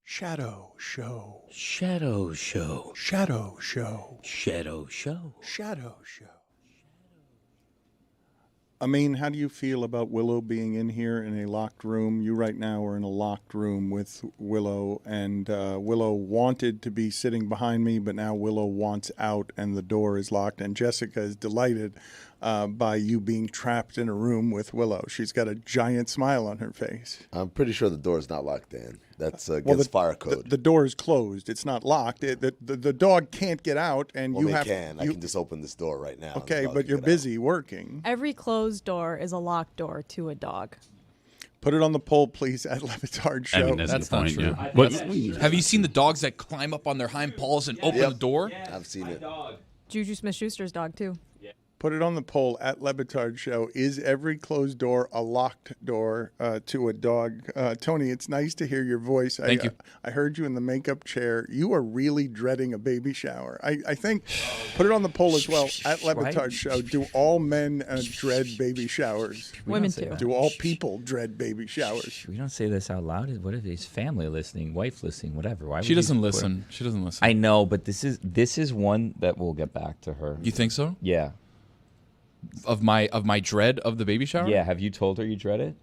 Shadow Show. Shadow Show. Shadow Show. Shadow Show. Shadow Show. I mean, how do you feel about Willow being in here in a locked room? You right now are in a locked room with Willow, and Willow wanted to be sitting behind me, but now Willow wants out and the door is locked, and Jessica is delighted by you being trapped in a room with Willow. She's got a giant smile on her face. I'm pretty sure the door is not locked in. That's against fire code. The door is closed. It's not locked. The dog can't get out, and you have. I can just open this door right now. Okay, but you're busy working. Every closed door is a locked door to a dog. Put it on the poll, please, at Le Batard Show. I mean, that's the point, yeah. Have you seen the dogs that climb up on their hind paws and open the door? I've seen it. Juju Smith-Schuster's dog, too. Put it on the poll at Le Batard Show. Is every closed door a locked door to a dog? Tony, it's nice to hear your voice. Thank you. I heard you in the makeup chair. You are really dreading a baby shower. I think, put it on the poll as well at Le Batard Show. Do all men dread baby showers? Women too. Do all people dread baby showers? We don't say this out loud. What if his family listening, wife listening, whatever? Why She doesn't listen. She doesn't listen. I know, but this is one that will get back to her. You think so? Yeah. Of my dread of the baby shower? Yeah. Have you told her you dread it?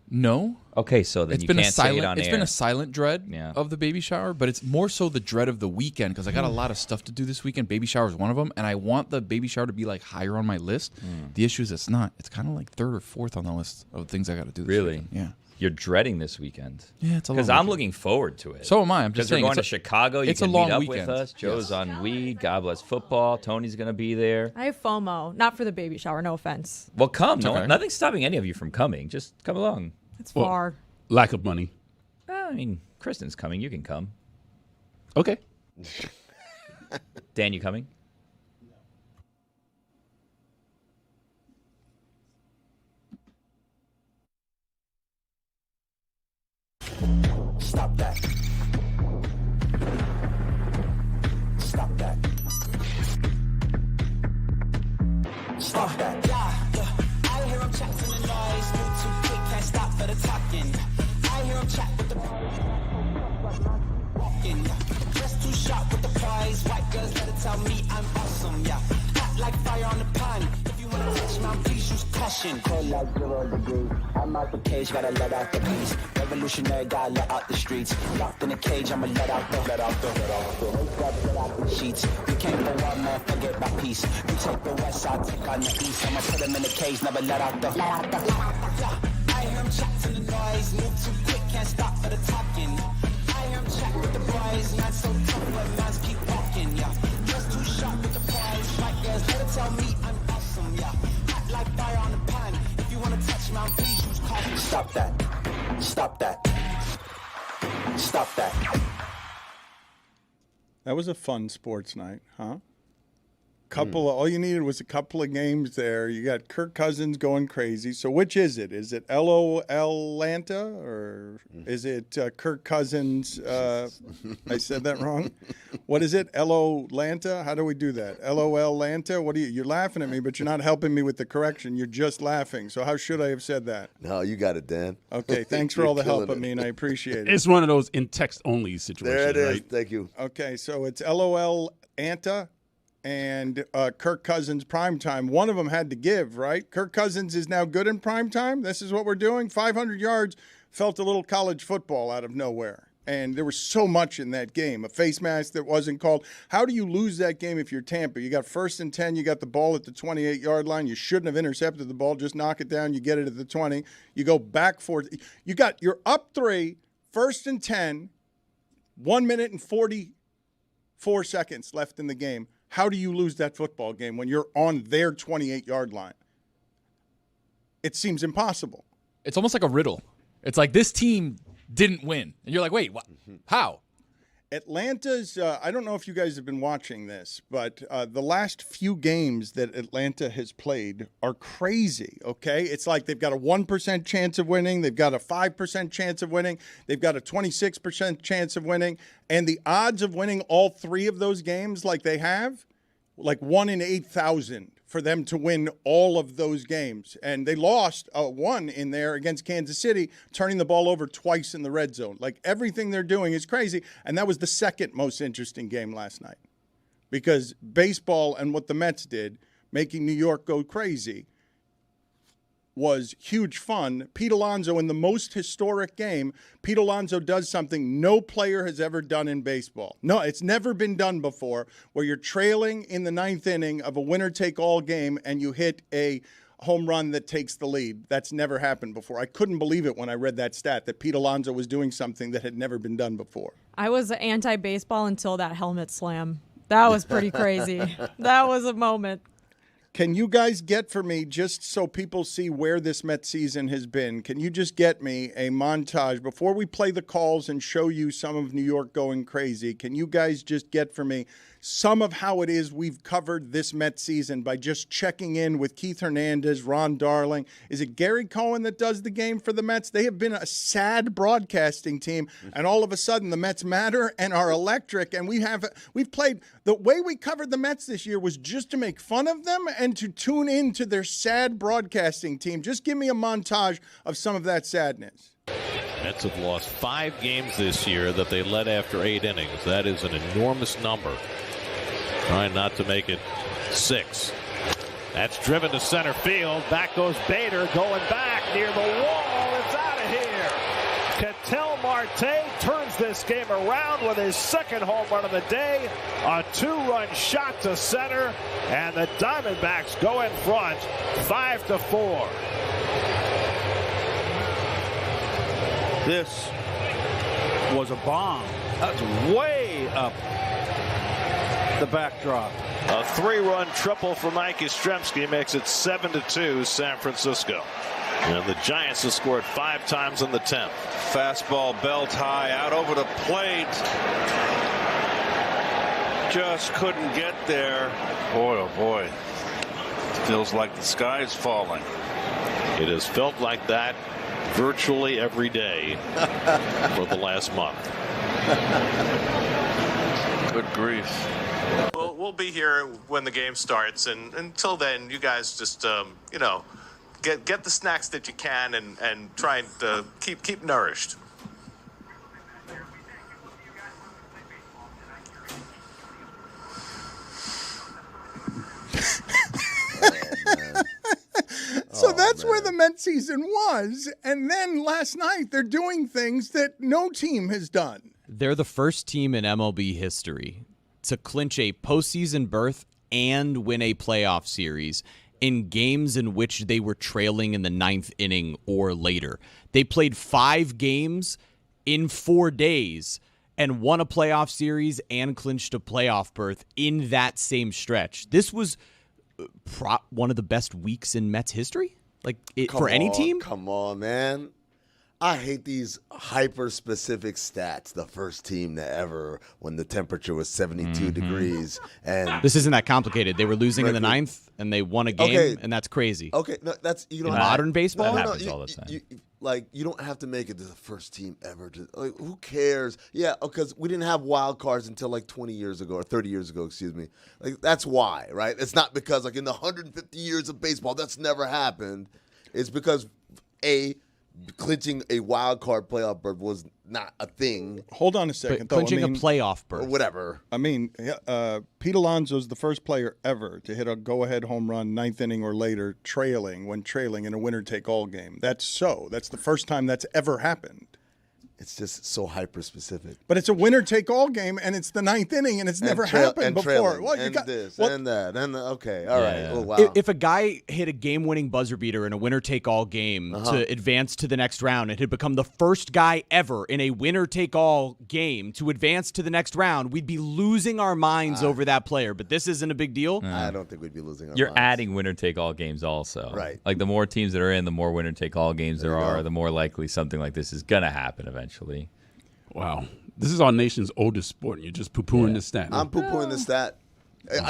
No. Okay, so then you can't say it on air. It's been a silent dread of the baby shower, but it's more so the dread of the weekend because I got a lot of stuff to do this weekend. Baby shower is one of them, and I want the baby shower to be like higher on my list. The issue is it's not. It's kind of like third or fourth on the list of things I got to do this weekend. Yeah. You're dreading this weekend. Yeah, it's a long because I'm looking forward to it. So am I. I'm just saying. Because we're going to Chicago. You it's can a long meet up weekend. with us. Joe's on weed. God bless football. Tony's going to be there. I have FOMO. Not for the baby shower, no offense. Well, come. Okay. Nothing's stopping any of you from coming. Just come along. It's far. Lack of money. I mean, Kristen's coming. You can come. Okay. Dan, you coming? Stop that. Stop that. Stop that. Yeah. I hear him chat to the noise. Move too quick, can't stop for the talking. I hear him chat with the walking. Just too sharp with the prize. White girls better tell me I'm awesome. Yeah. Hot like fire on the pan. If you wanna touch my please use caution. Cold like 0 degrees. I'm out the cage, gotta let out the beast. Revolutionary, gotta let out the streets. Locked in a cage, I'ma let out the sheets. You can't go out, man, forget my peace. You take the west, I'll take on the east. I'ma put him in the cage, never let out the. I hear him chat to the noise. Move too quick, can't stop for the talking. I hear him chat with the boys. Man, so tough, but man's keep walking, yeah. Just too sharp with the prize. White girls, better tell me I'm awesome, yeah. Hot like fire on the pan. If you wanna touch me, please use caution. Stop that. Stop that. Stop that. That was a fun sports night, huh? All you needed was a couple of games there. You got Kirk Cousins going crazy. So which is it? Is it LOL Lanta or is it Kirk Cousins? I said that wrong. What is it? LO Lanta? How do we do that? LOL Lanta? What are you? You're laughing at me, but you're not helping me with the correction. You're just laughing. So how should I have said that? No, you got it, Dan. Okay, thanks for all the help. I mean, I appreciate it. It's one of those in text only situations. There it is. Right? Thank you. Okay, so it's LOL Anta and Kirk Cousins primetime. One of them had to give, right? Kirk Cousins is now good in primetime. This is what we're doing. 500 yards, felt a little college football out of nowhere. And there was so much in that game. A face mask that wasn't called. How do you lose that game if you're Tampa? You got 1st and 10. You got the ball at the 28-yard line. You shouldn't have intercepted the ball. Just knock it down. You get it at the 20. You go back for it. You're up 3, 1st and 10, 1 minute and 44 seconds left in the game. How do you lose that football game when you're on their 28-yard line? It seems impossible. It's almost like a riddle. It's like this team didn't win. And you're like, wait, what? How? Atlanta's, I don't know if you guys have been watching this, but the last few games that Atlanta has played are crazy, okay? It's like they've got a 1% chance of winning. They've got a 5% chance of winning. They've got a 26% chance of winning. And the odds of winning all 3 of those games like they have, like 1 in 8,000 for them to win all of those games. And they lost one in there against Kansas City, turning the ball over twice in the red zone. Like, everything they're doing is crazy. And that was the second most interesting game last night, because baseball and what the Mets did, making New York go crazy, was huge fun. Pete Alonso, in the most historic game, Pete Alonso does something no player has ever done in baseball. No, it's never been done before, where you're trailing in the ninth inning of a winner-take-all game and you hit a home run that takes the lead. That's never happened before. I couldn't believe it when I read that stat, that Pete Alonso was doing something that had never been done before. I was anti-baseball until that helmet slam. That was pretty crazy. That was a moment. Can you guys get for me, just so people see where this Mets season has been, can you just get me a montage before we play the calls and show you some of New York going crazy? Can you guys just get for me some of how it is we've covered this Mets season by just checking in with Keith Hernandez, Ron Darling? Is it Gary Cohen that does the game for the Mets? They have been a sad broadcasting team, and all of a sudden the Mets matter and are electric, and we've played. The way we covered the Mets this year was just to make fun of them and to tune into their sad broadcasting team. Just give me a montage of some of that sadness. Mets have lost 5 games this year that they led after 8 innings. That is an enormous number. Trying not to make it 6. That's driven to center field. Back goes Bader, going back near the wall. It's out of here. Ketel Marte turns this game around with his second home run of the day. A 2-run shot to center, and the Diamondbacks go in front 5-4. This was a bomb. That's way up the backdrop. A 3-run triple for Mike Yastrzemski makes it 7-2 San Francisco. And the Giants have scored 5 times in the 10th. Fastball belt high out over the plate. Just couldn't get there. Boy, oh boy. Feels like the sky's falling. It has felt like that virtually every day for the last month. Good grief. Well, we'll be here when the game starts, and until then, you guys just, get the snacks that you can and try and keep nourished. So that's where the Mets season was. And then last night, they're doing things that no team has done. They're the first team in MLB history to clinch a postseason berth and win a playoff series in games in which they were trailing in the 9th inning or later. They played 5 games in 4 days and won a playoff series and clinched a playoff berth in that same stretch. This was one of the best weeks in Mets history, for any team. Come on, man. I hate these hyper-specific stats. The first team to ever, when the temperature was 72 degrees. And this isn't that complicated. They were losing in the 9th, and they won a game, and that's crazy. Okay, no, that's in modern baseball. That happens all the time. You don't have to make it to the first team ever. Who cares? Yeah, because we didn't have wild cards until 20 years ago or 30 years ago, excuse me. That's why, right? It's not because in the 150 years of baseball that's never happened. It's because clinching a wild card playoff berth was not a thing. Hold on a second. But clinching a playoff berth. Or whatever. I mean, Pete Alonso's the first player ever to hit a go-ahead home run 9th inning or later when trailing in a winner-take-all game. That's the first time that's ever happened. It's just so hyper-specific. But it's a winner-take-all game, and it's the 9th inning, and it's never happened before. Trailing, well, and that, and okay, all right. Oh, wow. If a guy hit a game-winning buzzer beater in a winner-take-all game to advance to the next round, it had become the first guy ever in a winner-take-all game to advance to the next round, we'd be losing our minds over that player. But this isn't a big deal. I don't think we'd be losing our You're minds. adding winner-take-all games also. Right. Like the more teams that are in, the more winner-take-all games there are, the more likely something like this is going to happen eventually. Wow. This is our nation's oldest sport, and you're just poo-pooing the stat. I'm poo-pooing the stat.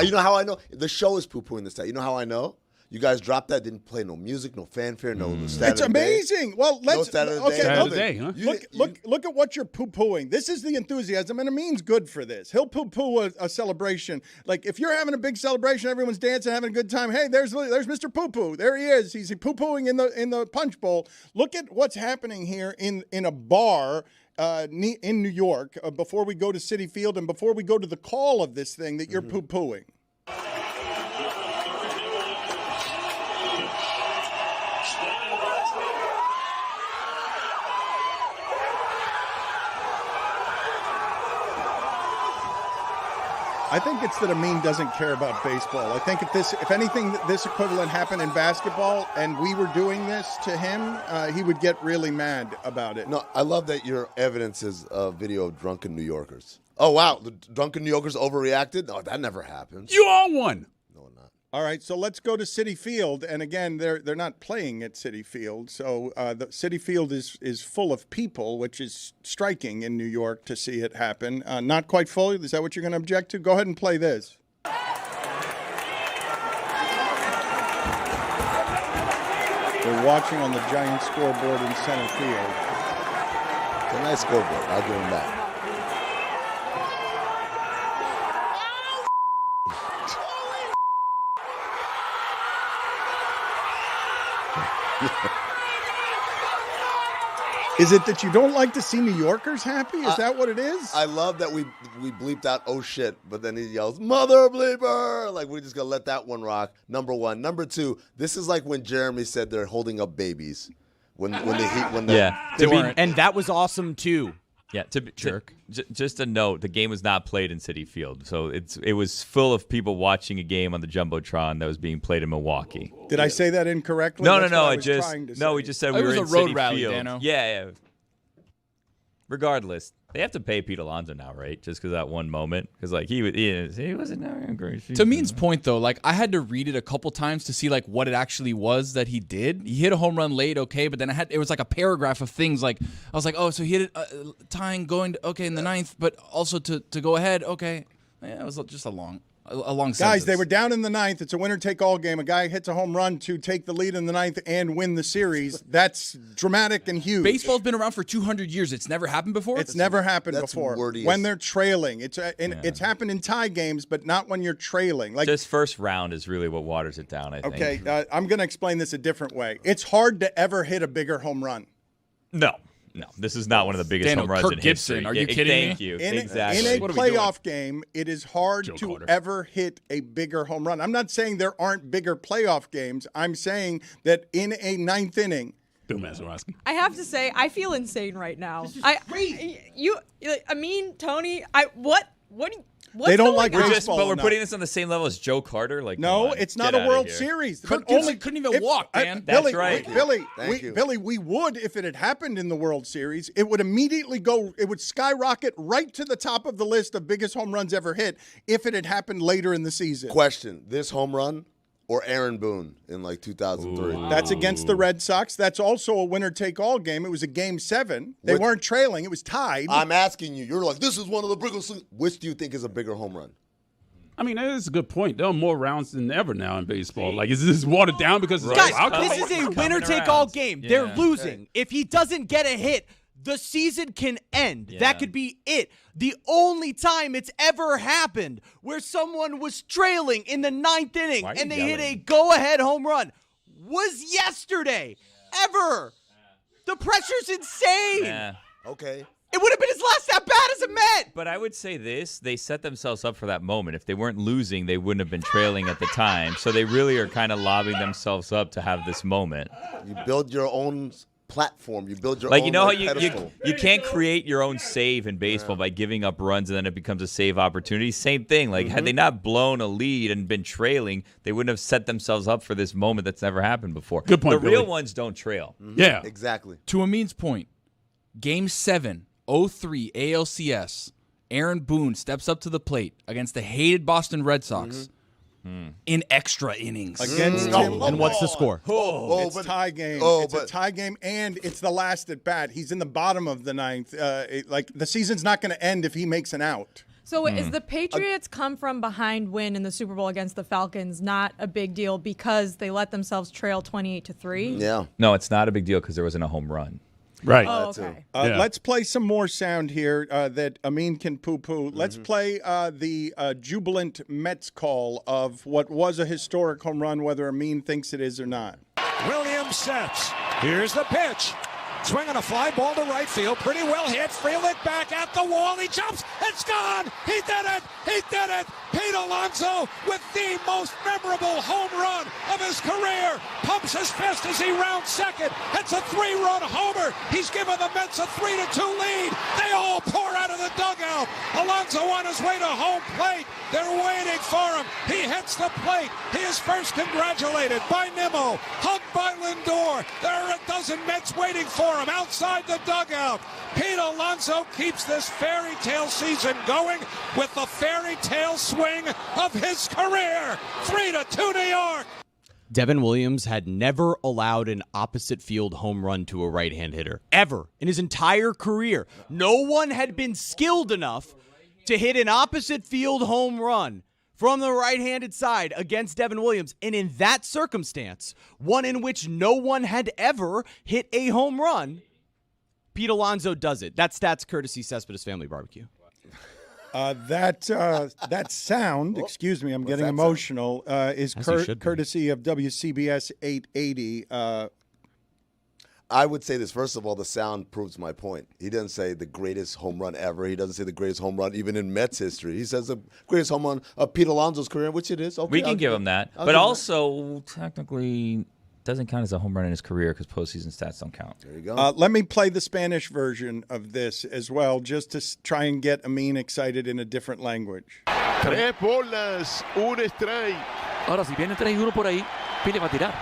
You know how I know? The show is poo-pooing the stat. You know how I know? You guys dropped that, didn't play no music, no fanfare, no stat It's of the day. amazing. Well, let's No stat of the okay. day. Stat of the day, huh? Look at what you're poo-pooing. This is the enthusiasm, and Amin's good for this. He'll poo-poo a celebration. Like if you're having a big celebration, everyone's dancing, having a good time. Hey, there's Mr. Poo-poo. There he is. He's poo-pooing in the punch bowl. Look at what's happening here in a bar. In New York, before we go to Citi Field and before we go to the call of this thing that you're poo-pooing. I think it's that Amin doesn't care about baseball. I think if anything, this equivalent happened in basketball and we were doing this to him, he would get really mad about it. No, I love that your evidence is a video of drunken New Yorkers. Oh, wow. The drunken New Yorkers overreacted? No, that never happens. You on one. No, not. All right, so let's go to Citi Field, and again, they're not playing at Citi Field, so the Citi Field is full of people, which is striking in New York to see it happen. Not quite full. Is that what you're going to object to? Go ahead and play this. We're watching on the giant scoreboard in center field. It's a nice scoreboard. I'll give him that. Is it that you don't like to see New Yorkers happy? Is that what it is? I love that we bleeped out, oh shit, but then he yells, mother bleeper! Like, we're just going to let that one rock, number one. Number two, this is like when Jeremy said they're holding up babies. And that was awesome, too. Yeah, just a note, the game was not played in Citi Field, so it was full of people watching a game on the Jumbotron that was being played in Milwaukee. Did I say that incorrectly? No, That's no, what I it was just trying to no, say. we just said It we were was in a road Citi rally, Field. Dano. Yeah. Regardless, they have to pay Pete Alonso now, right? Just because that one moment, because he wasn't having a great season. To Mean's point, though, I had to read it a couple times to see what it actually was that he did. He hit a home run late, okay, but then it was like a paragraph of things. I was like, oh, so he hit it tying, going in the ninth, but also to go ahead, okay. Yeah, it was just a long Guys, sentence. they were down in the ninth. It's a winner-take-all game. A guy hits a home run to take the lead in the ninth and win the series. That's dramatic and huge. Baseball's been around for 200 years. It's never happened before? It's never happened that's before. wordy When as- they're trailing. It's happened in tie games, but not when you're trailing. This first round is really what waters it down, I think. Okay, I'm going to explain this a different way. It's hard to ever hit a bigger home run. No, this is not one of the biggest Dano, home runs Kirk in Gibson, history. are you kidding me? Thank you. In Exactly. a What are we doing? playoff game, it is hard Joe to Carter. ever hit a bigger home run. I'm not saying there aren't bigger playoff games. I'm saying that in a ninth inning, Bill Mazeroski. I have to say, I feel insane right now. Tony, what's They don't going like on? baseball. But we're enough. putting this on the same level as Joe Carter. No, come on, it's not get a outta World here. Series. Kirk But only- Gibson couldn't even walk, man. That's Billy, right. Thank you. Billy, we would if it had happened in the World Series. It would immediately go. It would skyrocket right to the top of the list of biggest home runs ever hit if it had happened later in the season. Question, this home run or Aaron Boone in 2003? That's against the Red Sox. That's also a winner-take-all game. It was a Game 7. They weren't trailing. It was tied. I'm asking you. You're like, this is one of the biggest. Which do you think is a bigger home run? I mean, that is a good point. There are more rounds than ever now in baseball. Is this watered down because it's Guys, wild card? this is a winner-take-all game. Yeah. They're losing. If he doesn't get a hit, the season can end. Yeah. That could be it. The only time it's ever happened where someone was trailing in the ninth inning Why are and you they hit a yelling? go-ahead home run was yesterday. Ever. The pressure's insane. Yeah. Okay. It would have been his last at-bat as a Met. But I would say this, they set themselves up for that moment. If they weren't losing, they wouldn't have been trailing at the time. So they really are kind of lobbing themselves up to have this moment. You build your own platform. You build your own You know how pedestal. you can't create your own save in baseball by giving up runs and then it becomes a save opportunity. Same thing. Had they not blown a lead and been trailing, they wouldn't have set themselves up for this moment that's never happened before. Good point, The real Billy. ones don't trail. Yeah. Exactly. To Amin's point, Game 7, 0-3 ALCS, Aaron Boone steps up to the plate against the hated Boston Red Sox in extra innings. Against Oh, him. And what's the score? It's but- tie game. oh, It's a but- tie game, and it's the last at bat. He's in the bottom of the ninth. The season's not going to end if he makes an out. So is the Patriots come from behind win in the Super Bowl against the Falcons not a big deal because they let themselves trail 28-3? Yeah. No, it's not a big deal because there wasn't a home run. Right. Oh, okay. Let's play some more sound here that Amin can poo-poo. Let's play the jubilant Mets call of what was a historic home run, whether Amin thinks it is or not. Williams sets. Here's the pitch. Swinging a fly ball to right field. Pretty well hit. Frelick back at the wall. He jumps. It's gone. He did it. He did it. Pete Alonso with the most memorable home run of his career. Pumps as fast as he rounds second. It's a 3-run homer. He's given the Mets a 3-2 lead. They all pour out of the dugout. Alonso on his way to home plate. They're waiting for him. He hits the plate. He is first congratulated by Nimmo. Hugged by Lindor. There are a dozen Mets waiting for him outside the dugout. Pete Alonso keeps this fairy tale season going with the fairy tale swing of his career. 3-2 New York. Devin Williams had never allowed an opposite field home run to a right-hand hitter, ever, in his entire career. No one had been skilled enough to hit an opposite field home run from the right-handed side against Devin Williams. And in that circumstance, one in which no one had ever hit a home run, Pete Alonso does it. That stats courtesy Cespedes Family Barbecue. That sound, excuse me, I'm getting emotional, is courtesy of WCBS 880. I would say this. First of all, the sound proves my point. He doesn't say the greatest home run ever. He doesn't say the greatest home run even in Mets history. He says the greatest home run of Pete Alonso's career, which it is. Okay, We can give him that. But also, technically, doesn't count as a home run in his career because postseason stats don't count. There you go. Let me play the Spanish version of this as well, just to try and get Amin excited in a different language. 3 bolas, 1 strike. Ahora, si viene 3-1 por ahí, Pile va a tirar.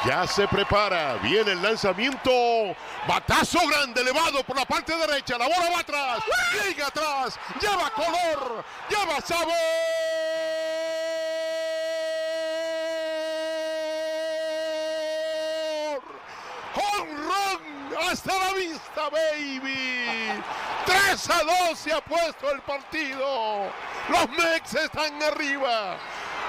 Ya se prepara, viene el lanzamiento, batazo grande, elevado por la parte derecha, la bola va atrás, llega atrás, lleva color, lleva sabor. ¡Home run! ¡Hasta la vista, baby! 3-2 se ha puesto el partido. Los Mets están arriba.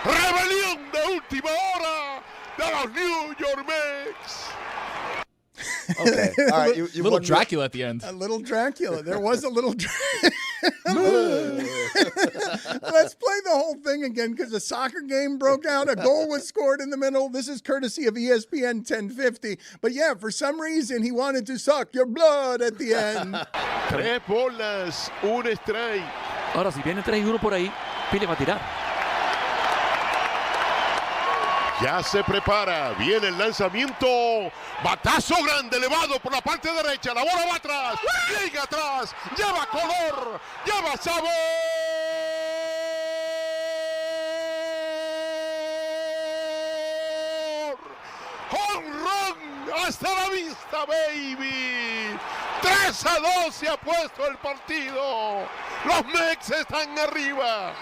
Rebelión de última hora de los New York Mets. Okay. All right. You little Dracula at the end. A little Dracula. There was a little Let's play the whole thing again because a soccer game broke out. A goal was scored in the middle. This is courtesy of ESPN 1050. But yeah, for some reason, he wanted to suck your blood at the end. 3 bolas, 1 strike. Ahora, si viene 3-1 por ahí, Pile va a tirar. Ya se prepara, viene el lanzamiento, batazo grande, elevado por la parte derecha, la bola va atrás, llega atrás, lleva color, lleva sabor. ¡Home run! ¡Hasta la vista, baby! 3-2 se ha puesto el partido. Los Mets están arriba.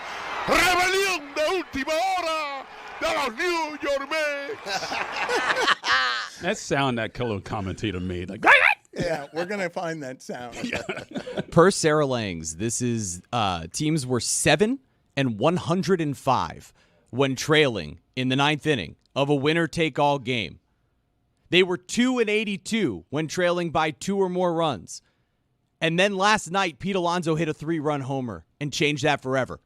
Rebelión de última hora de los New York Mets. That sound that color commentator made, like. Yeah, we're gonna find that sound. Per Sarah Langs, this is teams were 7 and 105 when trailing in the 9th inning of a winner-take-all game. They were 2 and 82 when trailing by 2 or more runs. And then last night, Pete Alonso hit a 3-run homer and changed that forever.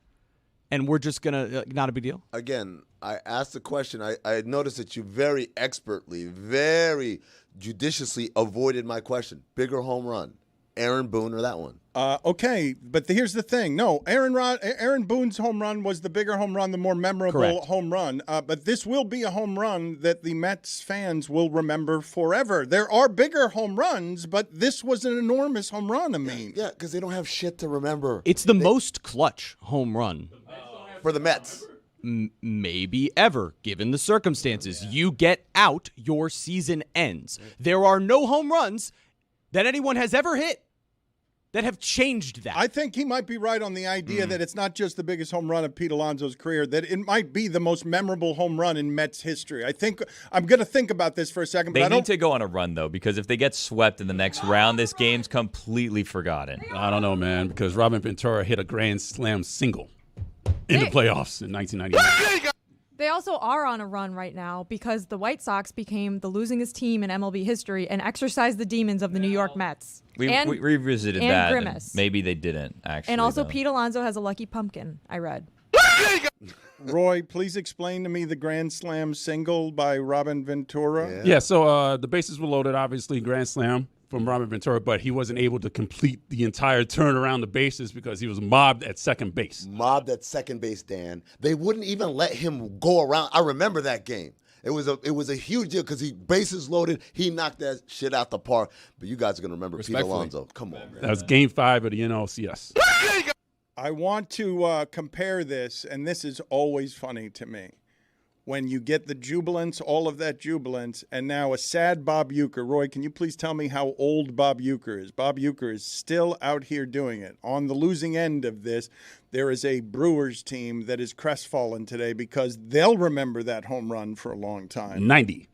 And we're just going to, not a big deal? Again, I asked the question. I noticed that you very expertly, very judiciously avoided my question. Bigger home run, Aaron Boone or that one? Okay, but here's the thing. No, Aaron Boone's home run was the bigger home run, the more memorable Correct. home run. But this will be a home run that the Mets fans will remember forever. There are bigger home runs, but this was an enormous home run, I mean. Yeah, because they don't have shit to remember. It's the most clutch home run. For the Mets. Maybe ever, given the circumstances. You get out, your season ends. There are no home runs that anyone has ever hit that have changed that. I think he might be right on the idea that it's not just the biggest home run of Pete Alonso's career, that it might be the most memorable home run in Mets history. I think I'm going to think about this for a second. They but need to go on a run, though, because if they get swept in the next round, this game's completely forgotten. I don't know, man, because Robin Ventura hit a grand slam single in the playoffs in 1999. They also are on a run right now because the White Sox became the losingest team in MLB history and exercised the demons of the New York Mets. We revisited and that. Grimace. And maybe they didn't, actually. And also though. Pete Alonso has a lucky pumpkin, I read. Roy, please explain to me the Grand Slam single by Robin Ventura. Yeah, so the bases were loaded, obviously, grand slam from Robin Ventura, but he wasn't able to complete the entire turn around the bases because he was mobbed at second base. Mobbed at second base, Dan. They wouldn't even let him go around. I remember that game. It was a huge deal because he bases loaded. He knocked that shit out the park. But you guys are gonna remember Pete Alonso. Come on, man. That was Game 5 of the NLCS. I want to compare this, and this is always funny to me. When you get the jubilance, all of that jubilance, and now a sad Bob Uecker. Roy, can you please tell me how old Bob Uecker is? Bob Uecker is still out here doing it. On the losing end of this, there is a Brewers team that is crestfallen today because they'll remember that home run for a long time. 90.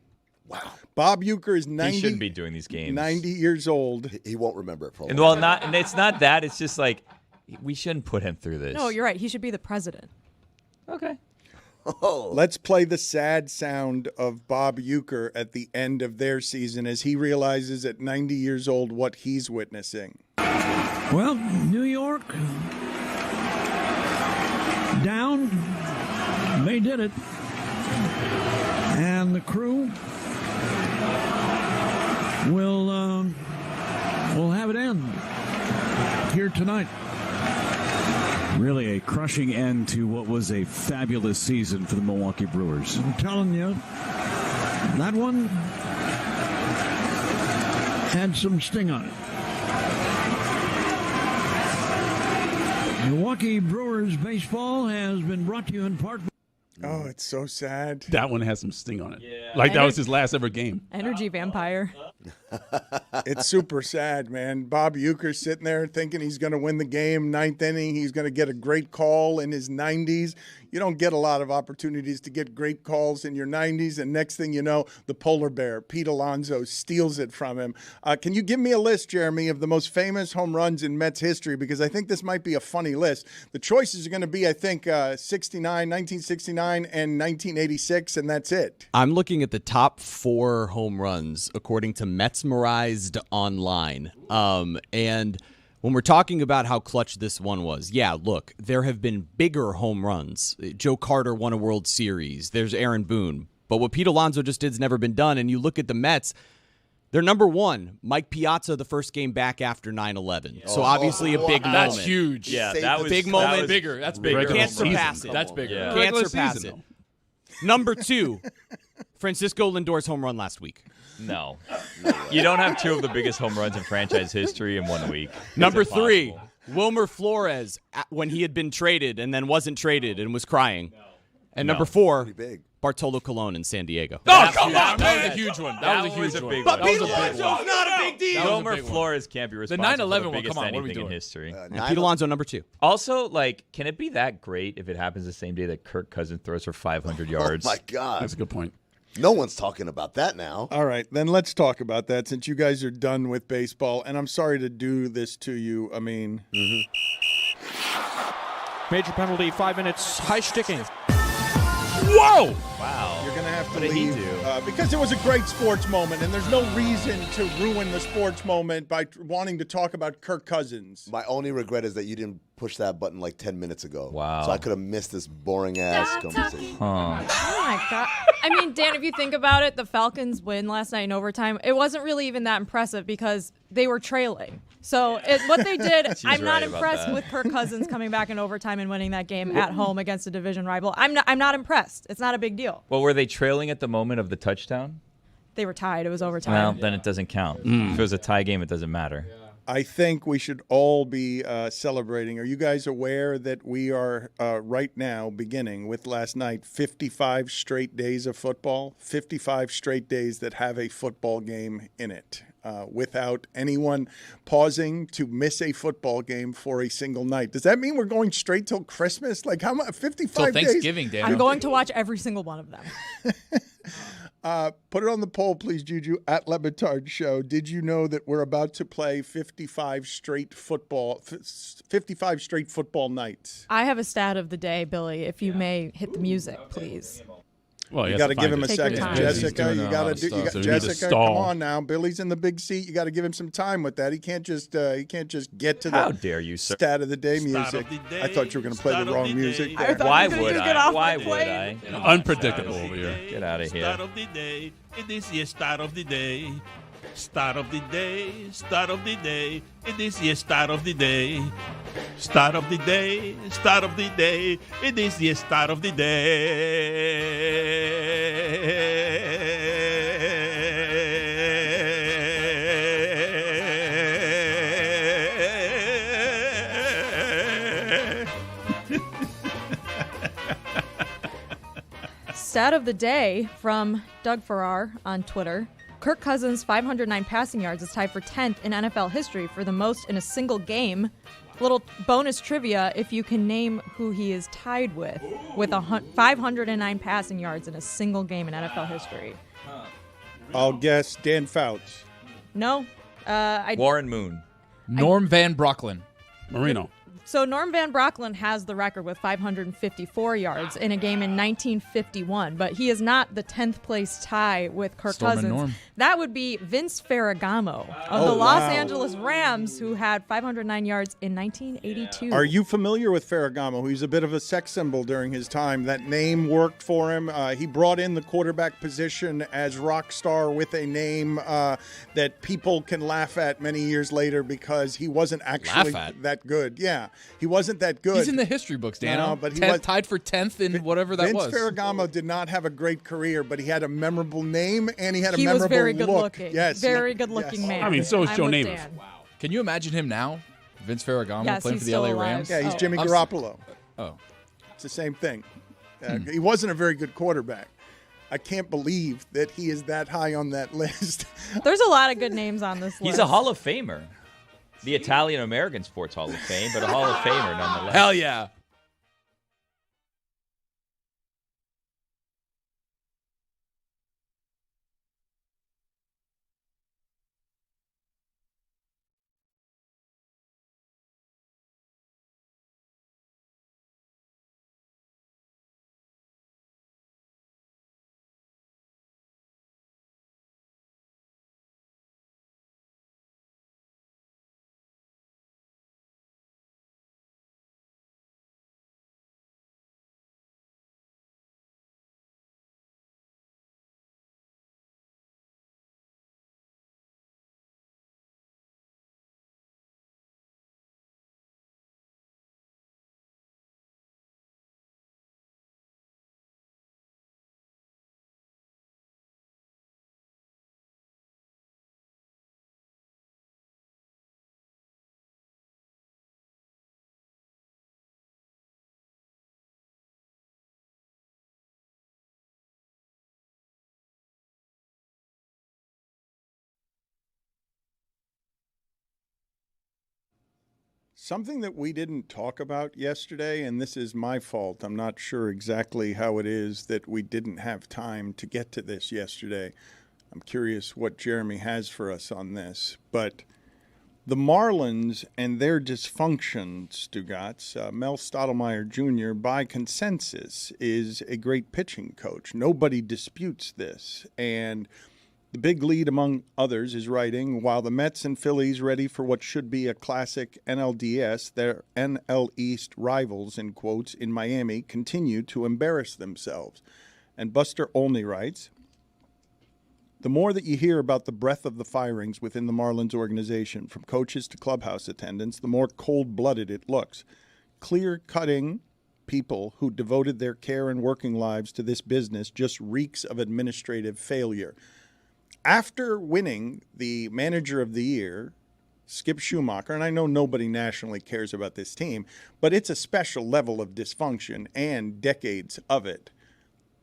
Wow. Bob Uecker is 90. He shouldn't be doing these games. 90 years old. He won't remember it for a long And well, time. and it's not that. It's just like, we shouldn't put him through this. No, you're right. He should be the president. Okay. Let's play the sad sound of Bob Uecker at the end of their season as he realizes at 90 years old what he's witnessing. Well, New York, down. They did it. And the crew will have it end here tonight. Really a crushing end to what was a fabulous season for the Milwaukee Brewers. I'm telling you, that one had some sting on it. Milwaukee Brewers baseball has been brought to you in part. Oh, it's so sad. That one has some sting on it. Yeah. Like that was his last ever game. Energy vampire. It's super sad, man. Bob Uecker's sitting there thinking he's going to win the game, ninth inning. He's going to get a great call in his 90s. You don't get a lot of opportunities to get great calls in your 90s. And next thing you know, the polar bear, Pete Alonso, steals it from him. Can you give me a list, Jeremy, of the most famous home runs in Mets history? Because I think this might be a funny list. The choices are going to be, I think, 1969, and 1986, and that's it. I'm looking at the top 4 home runs according to Metsmerized Online. And when we're talking about how clutch this one was, yeah, look, there have been bigger home runs. Joe Carter won a World Series. There's Aaron Boone. But what Pete Alonso just did has never been done. And you look at the Mets, they're number 1. Mike Piazza, the first game back after 9/11. So obviously a big moment. That's huge. Yeah, that was big moment. That's bigger. That's bigger. Can't surpass it. That's bigger. Yeah. Can't surpass it. Number 2, Francisco Lindor's home run last week. No. You don't have 2 of the biggest home runs in franchise history in 1 week. Number 3, Wilmer Flores, when he had been traded and then wasn't traded and was crying. And number 4, Bartolo Colon in San Diego. Oh, come on, man. That was a huge one. That was a huge one. Big But one. Pete Alonso's not a big deal. Wilmer Flores can't be responsible for 9/11 the one, biggest come on, what are we anything in doing? history. And Pete Alonso, number 2. Also, like, can it be that great if it happens the same day that Kirk Cousins throws for 500 yards? Oh, my God. That's a good point. No one's talking about that now. All right, then let's talk about that since you guys are done with baseball. And I'm sorry to do this to you, Amin. Major penalty, 5 minutes, high sticking. Whoa! Wow. You're going to have to What did he leave do? because it was a great sports moment, and there's no reason to ruin the sports moment by wanting to talk about Kirk Cousins. My only regret is that you didn't push that button like 10 minutes ago. Wow. So I could have missed this boring-ass conversation. Huh. Oh, my God. I mean, Dan, if you think about it, the Falcons win last night in overtime. It wasn't really even that impressive because they were trailing. So what they did, I'm not right about impressed that. with Kirk Cousins coming back in overtime and winning that game at home against a division rival. I'm not impressed. It's not a big deal. Well, were they trailing at the moment of the touchdown? They were tied. It was overtime. Well, then it doesn't count. If it was a tie game, it doesn't matter. I think we should all be celebrating. Are you guys aware that we are right now, beginning with last night, 55 straight days of football? 55 straight days that have a football game in it. without anyone pausing to miss a football game for a single night. Does that mean we're going straight till Christmas? Like how much? 55 days? Thanksgiving, Dan. I'm going to watch every single one of them. Put it on the poll, please, Juju, at Le Batard Show. Did you know that we're about to play 55 straight football nights? I have a stat of the day, Billy. If you may hit the music, please. Well, you got to give him a second, Jessica. You got to do. Jessica, come on now. Billy's in the big seat. You got to give him some time with that. He can't just get to How the dare you, sir. stat of the day music. I thought you were going to play the wrong music. Why would I? Why would I? Unpredictable over here. Get out of here. Start of the day. It is the start of the day. Start of the day. Start of the day. It is the start of the day. Start of the day. Start of the day. It is the start of the day. Stat of the day from Doug Farrar on Twitter. Kirk Cousins' 509 passing yards is tied for 10th in NFL history for the most in a single game. Little bonus trivia, if you can name who he is tied with 509 passing yards in a single game in NFL history. I'll guess Dan Fouts. No. Warren Moon. Norm Van Brocklin. Marino. So Norm Van Brocklin has the record with 554 yards in a game in 1951, but he is not the 10th place tie with Kirk Cousins. Norm. That would be Vince Ferragamo of the Los Angeles Rams, who had 509 yards in 1982. Are you familiar with Ferragamo? He's a bit of a sex symbol during his time. That name worked for him. He brought in the quarterback position as rock star with a name that people can laugh at many years later because he wasn't actually that good. Yeah. He wasn't that good. He's in the history books, Dan. No, but he was was tied for 10th in whatever that was. Vince Ferragamo did not have a great career, but he had a memorable name and he had a he memorable was very good look. looking. Yes, very good looking man. I mean, so is Joe Namath. Wow. Can you imagine him now? Vince Ferragamo Yes, playing he's for the LA still alive. Rams? Yeah, he's Jimmy Garoppolo. Oh. It's the same thing. He wasn't a very good quarterback. I can't believe that he is that high on that list. There's a lot of good names on this list. He's a Hall of Famer. The Italian-American Sports Hall of Fame, but a Hall of Famer nonetheless. Hell yeah. Something that we didn't talk about yesterday, and this is my fault. I'm not sure exactly how it is that we didn't have time to get to this yesterday. I'm curious what Jeremy has for us on this. But the Marlins and their dysfunction, Stugotz, Mel Stottlemyre Jr., by consensus, is a great pitching coach. Nobody disputes this. And the big lead, among others, is writing, while the Mets and Phillies ready for what should be a classic NLDS, their NL East rivals, in quotes, in Miami, continue to embarrass themselves. And Buster Olney writes, the more that you hear about the breadth of the firings within the Marlins organization, from coaches to clubhouse attendants, the more cold-blooded it looks. Clear-cutting people who devoted their care and working lives to this business just reeks of administrative failure. After winning the Manager of the Year, Skip Schumacher, and I know nobody nationally cares about this team, but it's a special level of dysfunction and decades of it.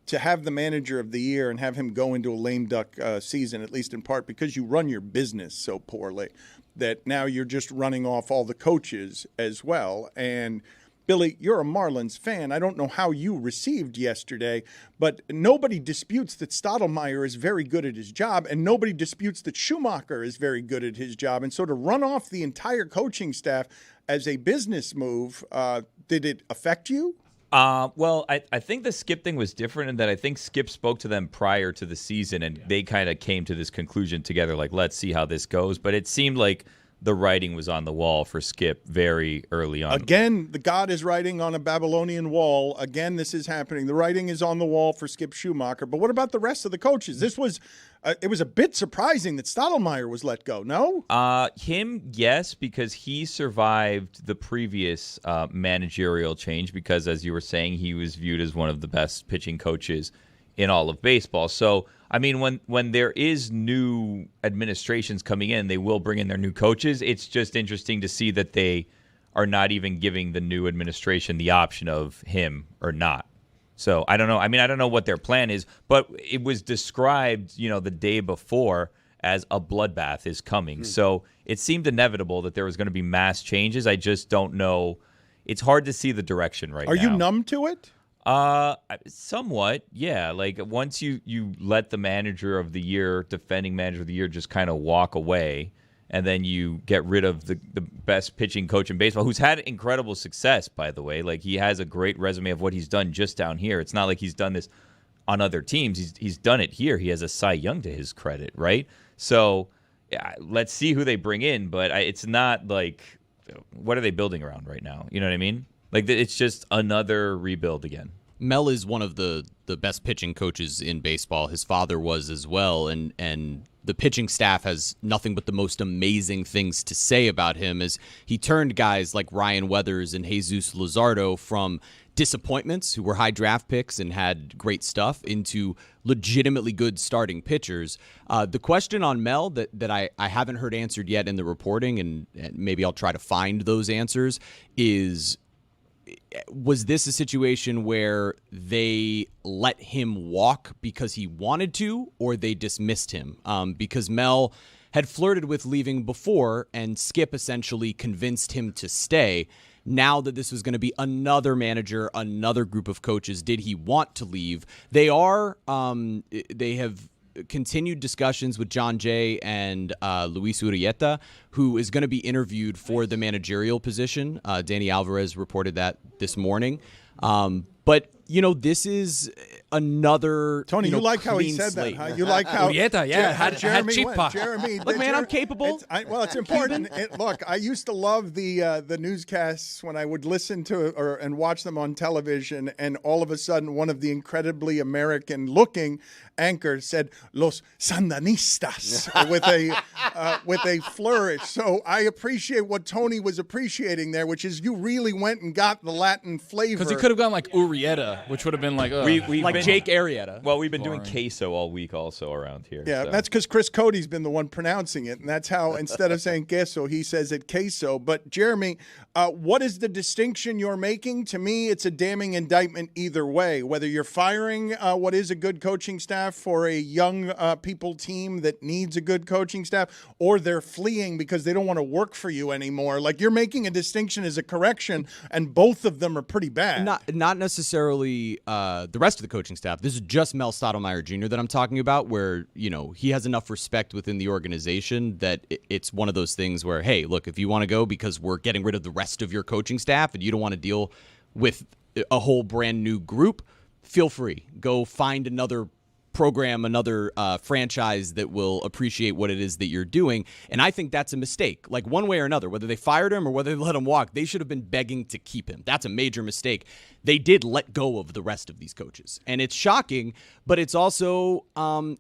to have the manager of the year and have him go into a lame duck season, at least in part because you run your business so poorly that now you're just running off all the coaches as well. And Billy, you're a Marlins fan. I don't know how you received yesterday, but nobody disputes that Stottlemyre is very good at his job, and nobody disputes that Schumacher is very good at his job. And so to run off the entire coaching staff as a business move, did it affect you? Well, I think the Skip thing was different in that I think Skip spoke to them prior to the season, and they kind of came to this conclusion together, like, let's see how this goes. But it seemed like the writing was on the wall for Skip very early on. Again, the God is writing on a Babylonian wall. Again, this is happening. The writing is on the wall for Skip Schumacher. But what about the rest of the coaches? This was it was a bit surprising that Stottlemyre was let go, no? Him, yes, because he survived the previous managerial change because, as you were saying, he was viewed as one of the best pitching coaches in all of baseball. So, I mean, when there is new administrations coming in, they will bring in their new coaches. It's just interesting to see that they are not even giving the new administration the option of him or not. So I don't know. I mean, I don't know what their plan is, but it was described, the day before as a bloodbath is coming. So it seemed inevitable that there was going to be mass changes. I just don't know. It's hard to see the direction right now. Are you numb to it? Somewhat, yeah. Like once you let the manager of the year, defending manager of the year, just kind of walk away, and then you get rid of the best pitching coach in baseball, who's had incredible success, by the way. Like he has a great resume of what he's done just down here. It's not like he's done this on other teams. He's done it here. He has a Cy Young to his credit, right? So yeah, let's see who they bring in, but it's not like what are they building around right now? You know what I mean? Like it's just another rebuild again. Mel is one of the best pitching coaches in baseball. His father was as well, and the pitching staff has nothing but the most amazing things to say about him as he turned guys like Ryan Weathers and Jesus Luzardo from disappointments who were high draft picks and had great stuff into legitimately good starting pitchers. The question on Mel that I haven't heard answered yet in the reporting, and maybe I'll try to find those answers, is was this a situation where they let him walk because he wanted to, or they dismissed him? Because Mel had flirted with leaving before, and Skip essentially convinced him to stay. Now that this was going to be another manager, another group of coaches, did he want to leave? They have continued discussions with John Jay and Luis Urieta, who is going to be interviewed for the managerial position. Danny Alvarez reported that this morning. But, this is another Tony, you like how he said slate. that, huh? You like how had Jeremy cheap went. pop. Jeremy, Look, man, I'm capable. It's important. Look, I used to love the newscasts when I would listen to and watch them on television, and all of a sudden one of the incredibly American-looking anchors said "Los Sandinistas" with a flourish. So I appreciate what Tony was appreciating there, which is you really went and got the Latin flavor. Because he could have gone like Urieta, which would have been like Jake Arrieta. Well, we've been doing queso all week also around here. Yeah, so. that's because Chris Cody's been the one pronouncing it, and that's how instead of saying queso, he says it queso. But Jeremy, what is the distinction you're making? To me, it's a damning indictment either way. Whether you're firing what is a good coaching staff for a young people team that needs a good coaching staff, or they're fleeing because they don't want to work for you anymore. Like you're making a distinction as a correction, and both of them are pretty bad. Not necessarily the rest of the coaching staff. This is just Mel Stottlemyre Jr. that I'm talking about, where he has enough respect within the organization that it's one of those things where, hey, look, if you want to go because we're getting rid of the rest of your coaching staff and you don't want to deal with a whole brand new group, feel free. Go find another program, another franchise that will appreciate what it is that you're doing. And I think that's a mistake. Like one way or another, whether they fired him or whether they let him walk, they should have been begging to keep him. That's a major mistake. They did let go of the rest of these coaches. And it's shocking, but it's also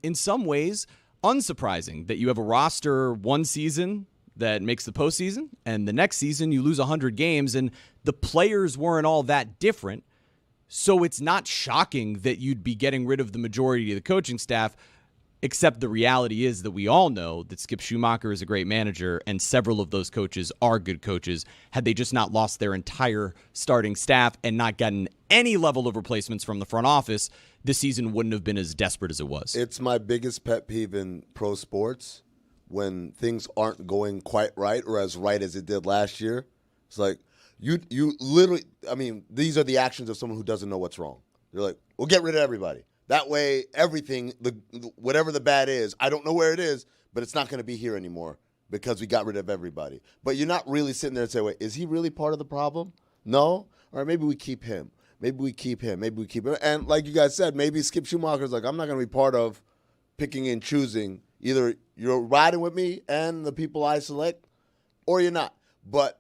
in some ways unsurprising that you have a roster one season that makes the postseason, and the next season you lose 100 games, and the players weren't all that different. So it's not shocking that you'd be getting rid of the majority of the coaching staff, except the reality is that we all know that Skip Schumacher is a great manager, and several of those coaches are good coaches. Had they just not lost their entire starting staff and not gotten any level of replacements from the front office, this season wouldn't have been as desperate as it was. It's my biggest pet peeve in pro sports when things aren't going quite right or as right as it did last year. It's like you literally, I mean, these are the actions of someone who doesn't know what's wrong. They're like, we'll get rid of everybody. That way, everything, whatever the bad is, I don't know where it is, but it's not going to be here anymore because we got rid of everybody. But you're not really sitting there and say, wait, is he really part of the problem? No? All right, maybe we keep him. Maybe we keep him. Maybe we keep him. And like you guys said, maybe Skip Schumacher's like, I'm not going to be part of picking and choosing. Either you're riding with me and the people I select, or you're not. But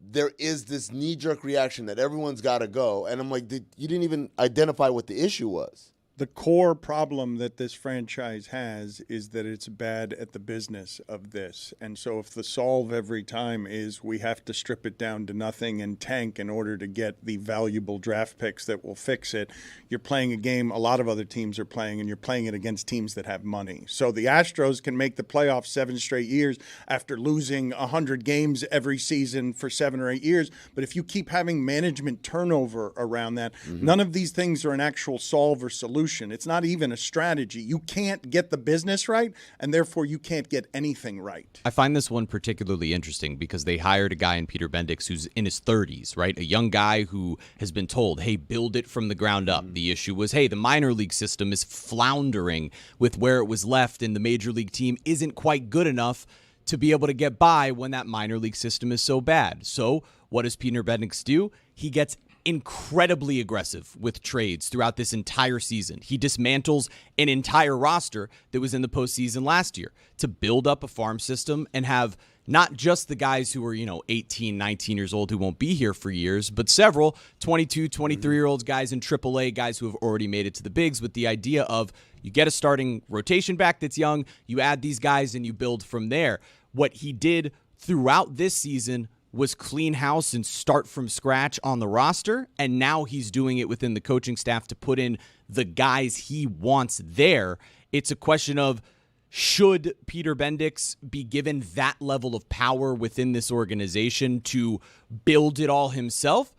there is this knee-jerk reaction that everyone's got to go. And I'm like, you didn't even identify what the issue was. The core problem that this franchise has is that it's bad at the business of this. And so if the solve every time is we have to strip it down to nothing and tank in order to get the valuable draft picks that will fix it, you're playing a game a lot of other teams are playing, and you're playing it against teams that have money. So the Astros can make the playoffs 7 straight years after losing 100 games every season for 7 or 8 years. But if you keep having management turnover around that, none of these things are an actual solve or solution. It's not even a strategy. You can't get the business right, and therefore you can't get anything right. I find this one particularly interesting because they hired a guy in Peter Bendix who's in his 30s, right? A young guy who has been told, hey, build it from the ground up. The issue was, hey, the minor league system is floundering with where it was left, and the major league team isn't quite good enough to be able to get by when that minor league system is so bad. So what does Peter Bendix do? He gets incredibly aggressive with trades throughout this entire season. He dismantles an entire roster that was in the postseason last year to build up a farm system and have not just the guys who are, 18, 19 years old who won't be here for years, but several 22, 23-year-olds, guys in AAA, guys who have already made it to the bigs, with the idea of you get a starting rotation back that's young, you add these guys, and you build from there. What he did throughout this season was clean house and start from scratch on the roster, and now he's doing it within the coaching staff to put in the guys he wants there. It's a question of, should Peter Bendix be given that level of power within this organization to build it all himself?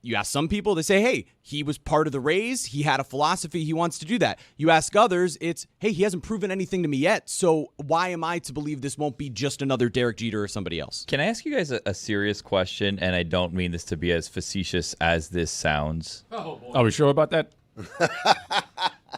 You ask some people, they say, hey, he was part of the Rays. He had a philosophy. He wants to do that. You ask others, it's, hey, he hasn't proven anything to me yet. So why am I to believe this won't be just another Derek Jeter or somebody else? Can I ask you guys a serious question? And I don't mean this to be as facetious as this sounds. Are we sure about that?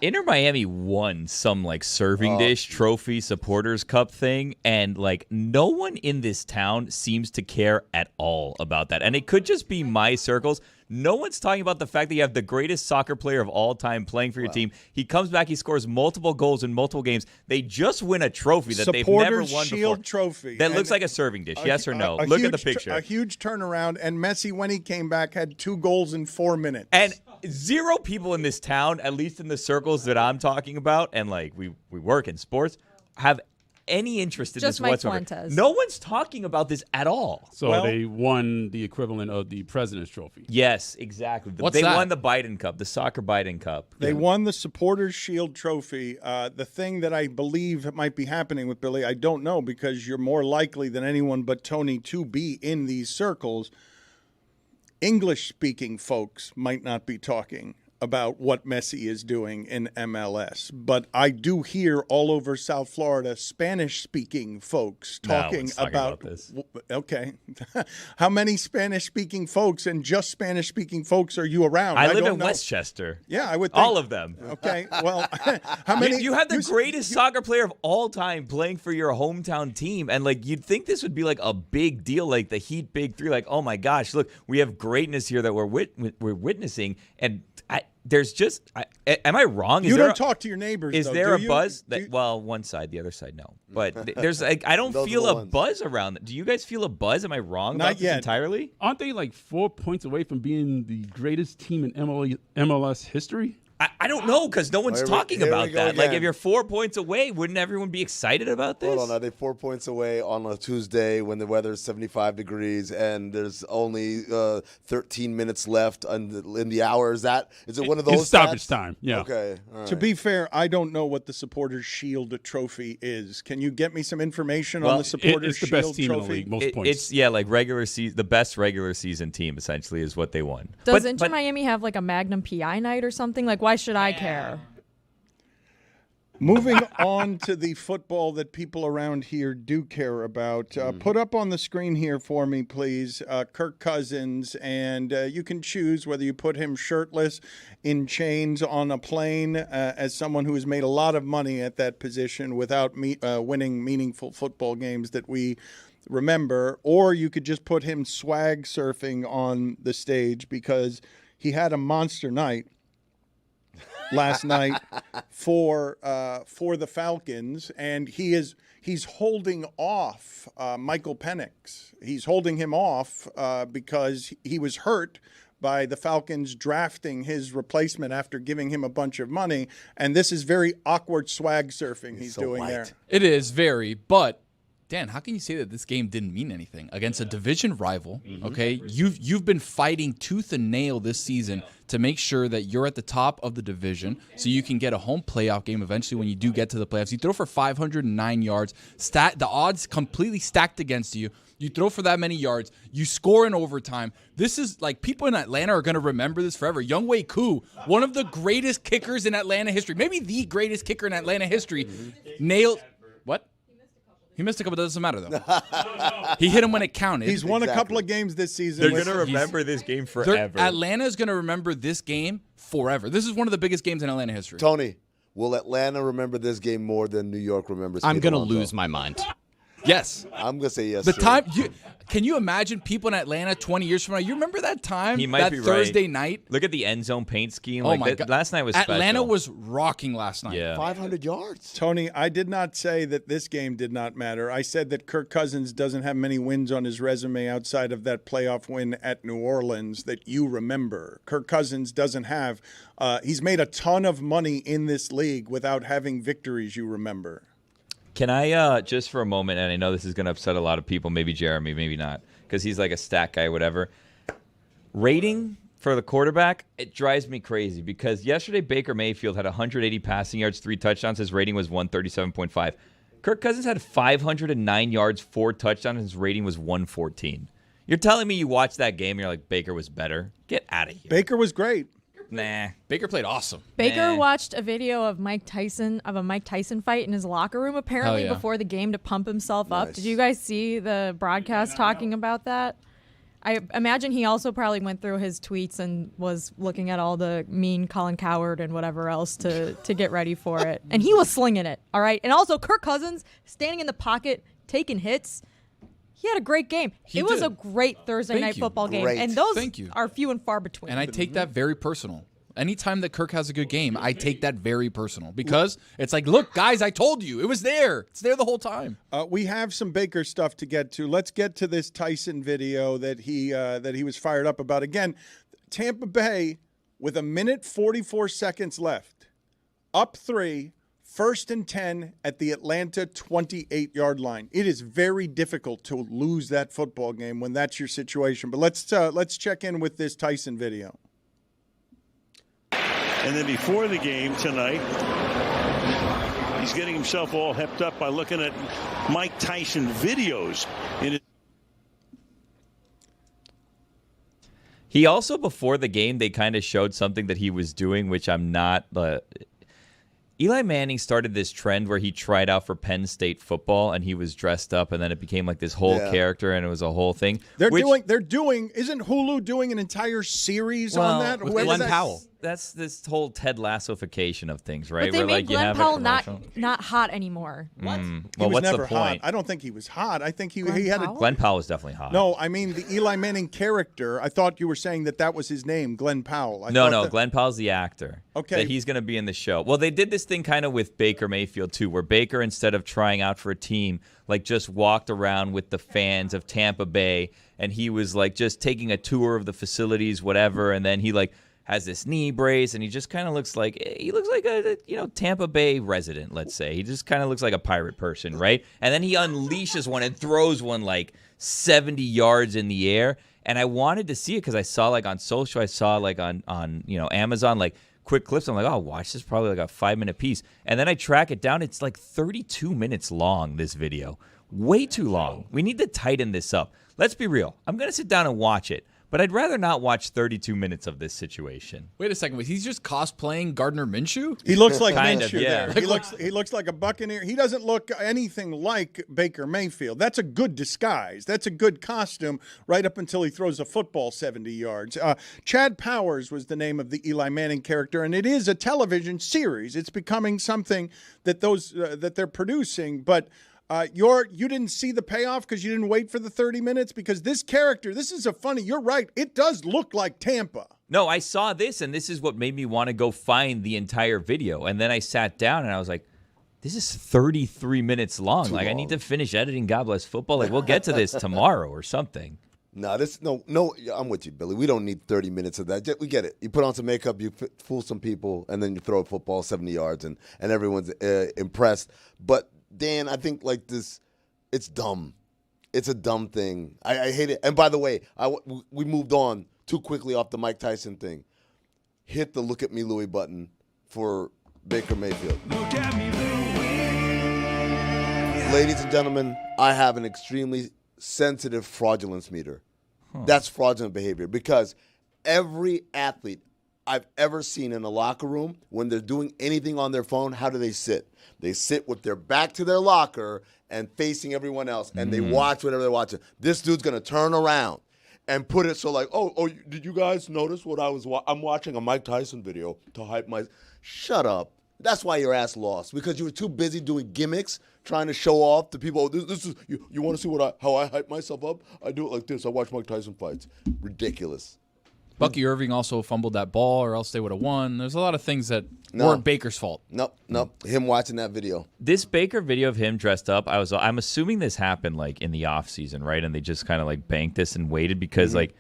Inter Miami won some serving dish trophy supporters cup thing, and no one in this town seems to care at all about that. And it could just be my circles. No one's talking about the fact that you have the greatest soccer player of all time playing for your team. He comes back, he scores multiple goals in multiple games. They just win a trophy that they've never won Shield before. Trophy. That looks like a serving dish, yes or no? Look at the picture. A huge turnaround, and Messi, when he came back, had 2 goals in 4 minutes. And 0 people in this town, at least in the circles that I'm talking about, and we work in sports, have any interest in just this whatsoever. Fuentes. No one's talking about this at all. So they won the equivalent of the President's Trophy. Yes, exactly. They won the Biden Cup, the soccer Biden Cup. They won the Supporters Shield Trophy. The thing that I believe might be happening with Billy, I don't know, because you're more likely than anyone but Tony to be in these circles. English-speaking folks might not be talking about what Messi is doing in MLS. But I do hear all over South Florida Spanish-speaking folks talking about this. Okay. How many Spanish-speaking folks and just Spanish-speaking folks are you around? I live in Westchester. Yeah, I would think. All of them. Okay. Well, how many? You have the greatest soccer player of all time playing for your hometown team, and you'd think this would be a big deal, like the Heat Big Three. Oh my gosh, look, we have greatness here that we're witnessing, and there's just, am I wrong? You don't talk to your neighbors. Is though, there do a you? buzz? Well, one side, the other side, no. But there's, I don't feel a buzz around that. Do you guys feel a buzz? Am I wrong about this entirely? Aren't they 4 points away from being the greatest team in MLS history? I don't know because no one's talking about that. Like, again. if you're 4 points away, wouldn't everyone be excited about this? Hold on, are they 4 points away on a Tuesday when the weather is 75 degrees and there's only 13 minutes left in the hour? Is it one of those? It's stoppage time. Yeah. Okay. All To right. be fair, I don't know what the Supporters Shield trophy is. Can you get me some information on the Supporters it's the Shield best team trophy? in the league, most points. It's like regular season, the best regular season team essentially is what they won. Does Inter Miami have like a Magnum PI night or something? Like, why should I care? Moving on to the football that people around here do care about. Put up on the screen here for me, please, Kirk Cousins. And you can choose whether you put him shirtless in chains on a plane as someone who has made a lot of money at that position without winning meaningful football games that we remember. Or you could just put him swag surfing on the stage because he had a monster night last night for the Falcons, and he's holding off Michael Penix. He's holding him off because he was hurt by the Falcons drafting his replacement after giving him a bunch of money, and this is very awkward swag surfing he's doing there. It is very, but Dan, how can you say that this game didn't mean anything against a division rival? Okay, you've been fighting tooth and nail this season to make sure that you're at the top of the division, so you can get a home playoff game eventually when you do get to the playoffs. You throw for 509 yards. The odds completely stacked against you. You throw for that many yards. You score in overtime. This is like people in Atlanta are going to remember this forever. Younghoe Koo, one of the greatest kickers in Atlanta history, maybe the greatest kicker in Atlanta history, nailed. What? He missed a couple. Doesn't matter, though. He hit him when it counted. He's won a couple of games this season. They're going to remember this game forever. Atlanta is going to remember this game forever. This is one of the biggest games in Atlanta history. Tony, will Atlanta remember this game more than New York remembers? I'm going to lose my mind. Yes. I'm going to say yes. The too. time can you imagine people in Atlanta 20 years from now? You remember that time? He might that be Thursday right. night? Look at the end zone paint scheme. Oh like my God. Last night was Atlanta special. was rocking last night. Yeah. 500 yards. Tony, I did not say that this game did not matter. I said that Kirk Cousins doesn't have many wins on his resume outside of that playoff win at New Orleans that you remember. Kirk Cousins doesn't have. He's made a ton of money in this league without having victories you remember. Can I, just for a moment, and I know this is going to upset a lot of people, maybe Jeremy, maybe not, because he's like a stat guy, whatever. Rating for the quarterback, it drives me crazy because yesterday Baker Mayfield had 180 passing yards, 3 touchdowns. His rating was 137.5. Kirk Cousins had 509 yards, 4 touchdowns. His rating was 114. You're telling me you watched that game and you're like, Baker was better? Get out of here. Baker was great. Nah. Baker played awesome. Baker watched a video of a Mike Tyson fight in his locker room apparently before the game to pump himself up. Did you guys see the broadcast talking about that? I imagine he also probably went through his tweets and was looking at all the mean Colin Cowherd and whatever else to get ready for it. And he was slinging it, all right? And also Kirk Cousins standing in the pocket, taking hits. He had a great game. It was a great Thursday night football game. And those are few and far between. And I take that very personal. Anytime that Kirk has a good game, I take that very personal because it's like, look, guys, I told you. It was there. It's there the whole time. We have some Baker stuff to get to. Let's get to this Tyson video that he was fired up about. Again, Tampa Bay with 1:44 seconds left, up 3, 1st and 10 at the Atlanta 28-yard line. It is very difficult to lose that football game when that's your situation. But let's check in with this Tyson video. And then before the game tonight, he's getting himself all hepped up by looking at Mike Tyson videos. He also, before the game, they kind of showed something that he was doing, which I'm not. Eli Manning started this trend where he tried out for Penn State football, and he was dressed up, and then it became like this whole character, and it was a whole thing. Isn't Hulu doing an entire series on that? With Glenn Powell. That's this whole Ted Lasso-fication of things, right? But they made Glenn Powell not hot anymore. What? Well, what's the point? I don't think he was hot. I think he had a... Glenn Powell was definitely hot. No, I mean the Eli Manning character. I thought you were saying that was his name, Glenn Powell. No, Glenn Powell's the actor. Okay. That he's going to be in the show. Well, they did this thing kind of with Baker Mayfield, too, where Baker, instead of trying out for a team, like just walked around with the fans of Tampa Bay, and he was like just taking a tour of the facilities, whatever, and then he like has this knee brace, and he just kind of looks like a Tampa Bay resident, let's say. He just kind of looks like a pirate person, right? And then he unleashes one and throws one like 70 yards in the air. And I wanted to see it because I saw like on social, I saw like on Amazon, like quick clips. I'm like, oh, watch this, probably like a 5-minute piece. And then I track it down. It's like 32 minutes long, this video. Way too long. We need to tighten this up. Let's be real. I'm going to sit down and watch it. But I'd rather not watch 32 minutes of this situation. Wait a second. Wait, he's just cosplaying Gardner Minshew? He looks like Kind Minshew of, yeah. there. He looks like a Buccaneer. He doesn't look anything like Baker Mayfield. That's a good disguise. That's a good costume right up until he throws a football 70 yards. Chad Powers was the name of the Eli Manning character, and it is a television series. It's becoming something that that they're producing, but you didn't see the payoff because you didn't wait for the 30 minutes? Because this character, you're right, it does look like Tampa. No, I saw this, and this is what made me want to go find the entire video. And then I sat down, and I was like, this is 33 minutes long. I need to finish editing God Bless Football. Like, we'll get to this tomorrow or something. No, I'm with you, Billy. We don't need 30 minutes of that. We get it. You put on some makeup, you fool some people, and then you throw a football 70 yards, and everyone's impressed. But Dan, I think like this, it's dumb. It's a dumb thing. I hate it. And by the way, we moved on too quickly off the Mike Tyson thing. Hit the "Look at Me, Louie" button for Baker Mayfield. Look at me, Louie. Ladies and gentlemen, I have an extremely sensitive fraudulence meter. That's fraudulent behavior because every athlete I've ever seen in a locker room, when they're doing anything on their phone, how do they sit? They sit with their back to their locker and facing everyone else, and they watch whatever they're watching. This dude's going to turn around and put it so like, oh, did you guys notice what I'm watching a Mike Tyson video to hype my... Shut up. That's why your ass lost, because you were too busy doing gimmicks, trying to show off to people. This is you want to see how I hype myself up? I do it like this. I watch Mike Tyson fights. Ridiculous. Bucky Irving also fumbled that ball, or else they would have won. There's a lot of things that weren't Baker's fault. Nope. Him watching that video. This Baker video of him dressed up, I'm assuming this happened like in the off season, right? And they just kind of like banked this and waited because like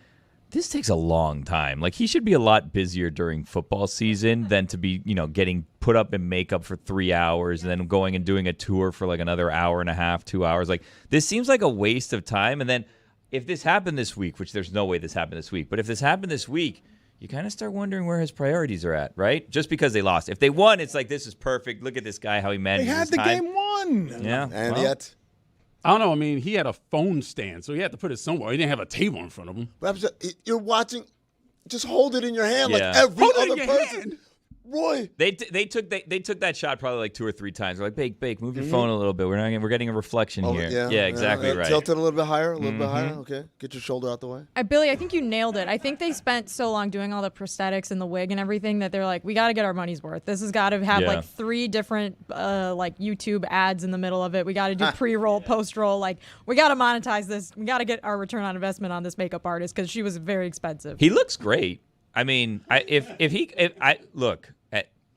this takes a long time. Like he should be a lot busier during football season than to be, getting put up in makeup for 3 hours and then going and doing a tour for like another hour and a half, 2 hours. Like this seems like a waste of time. And then if this happened this week, which there's no way this happened this week, but if this happened this week, you kind of start wondering where his priorities are at, right? Just because they lost. If they won, it's like, this is perfect. Look at this guy, how he manages his time. They had the game won. Yeah. And yet... I don't know. I mean, he had a phone stand, so he had to put it somewhere. He didn't have a table in front of him. But you're watching. Just hold it in your hand like every other person. Roy. They took that shot probably like 2 or 3 times. They're like, Bake, move your phone a little bit. We're getting a reflection here. Yeah, exactly right. Tilt it a little bit higher, a little bit higher. Okay, get your shoulder out the way. Billy, I think you nailed it. I think they spent so long doing all the prosthetics and the wig and everything that they're like, we got to get our money's worth. This has got to have like 3 different like YouTube ads in the middle of it. We got to do pre-roll, post-roll. Like we got to monetize this. We got to get our return on investment on this makeup artist because she was very expensive. He looks great. I mean, look.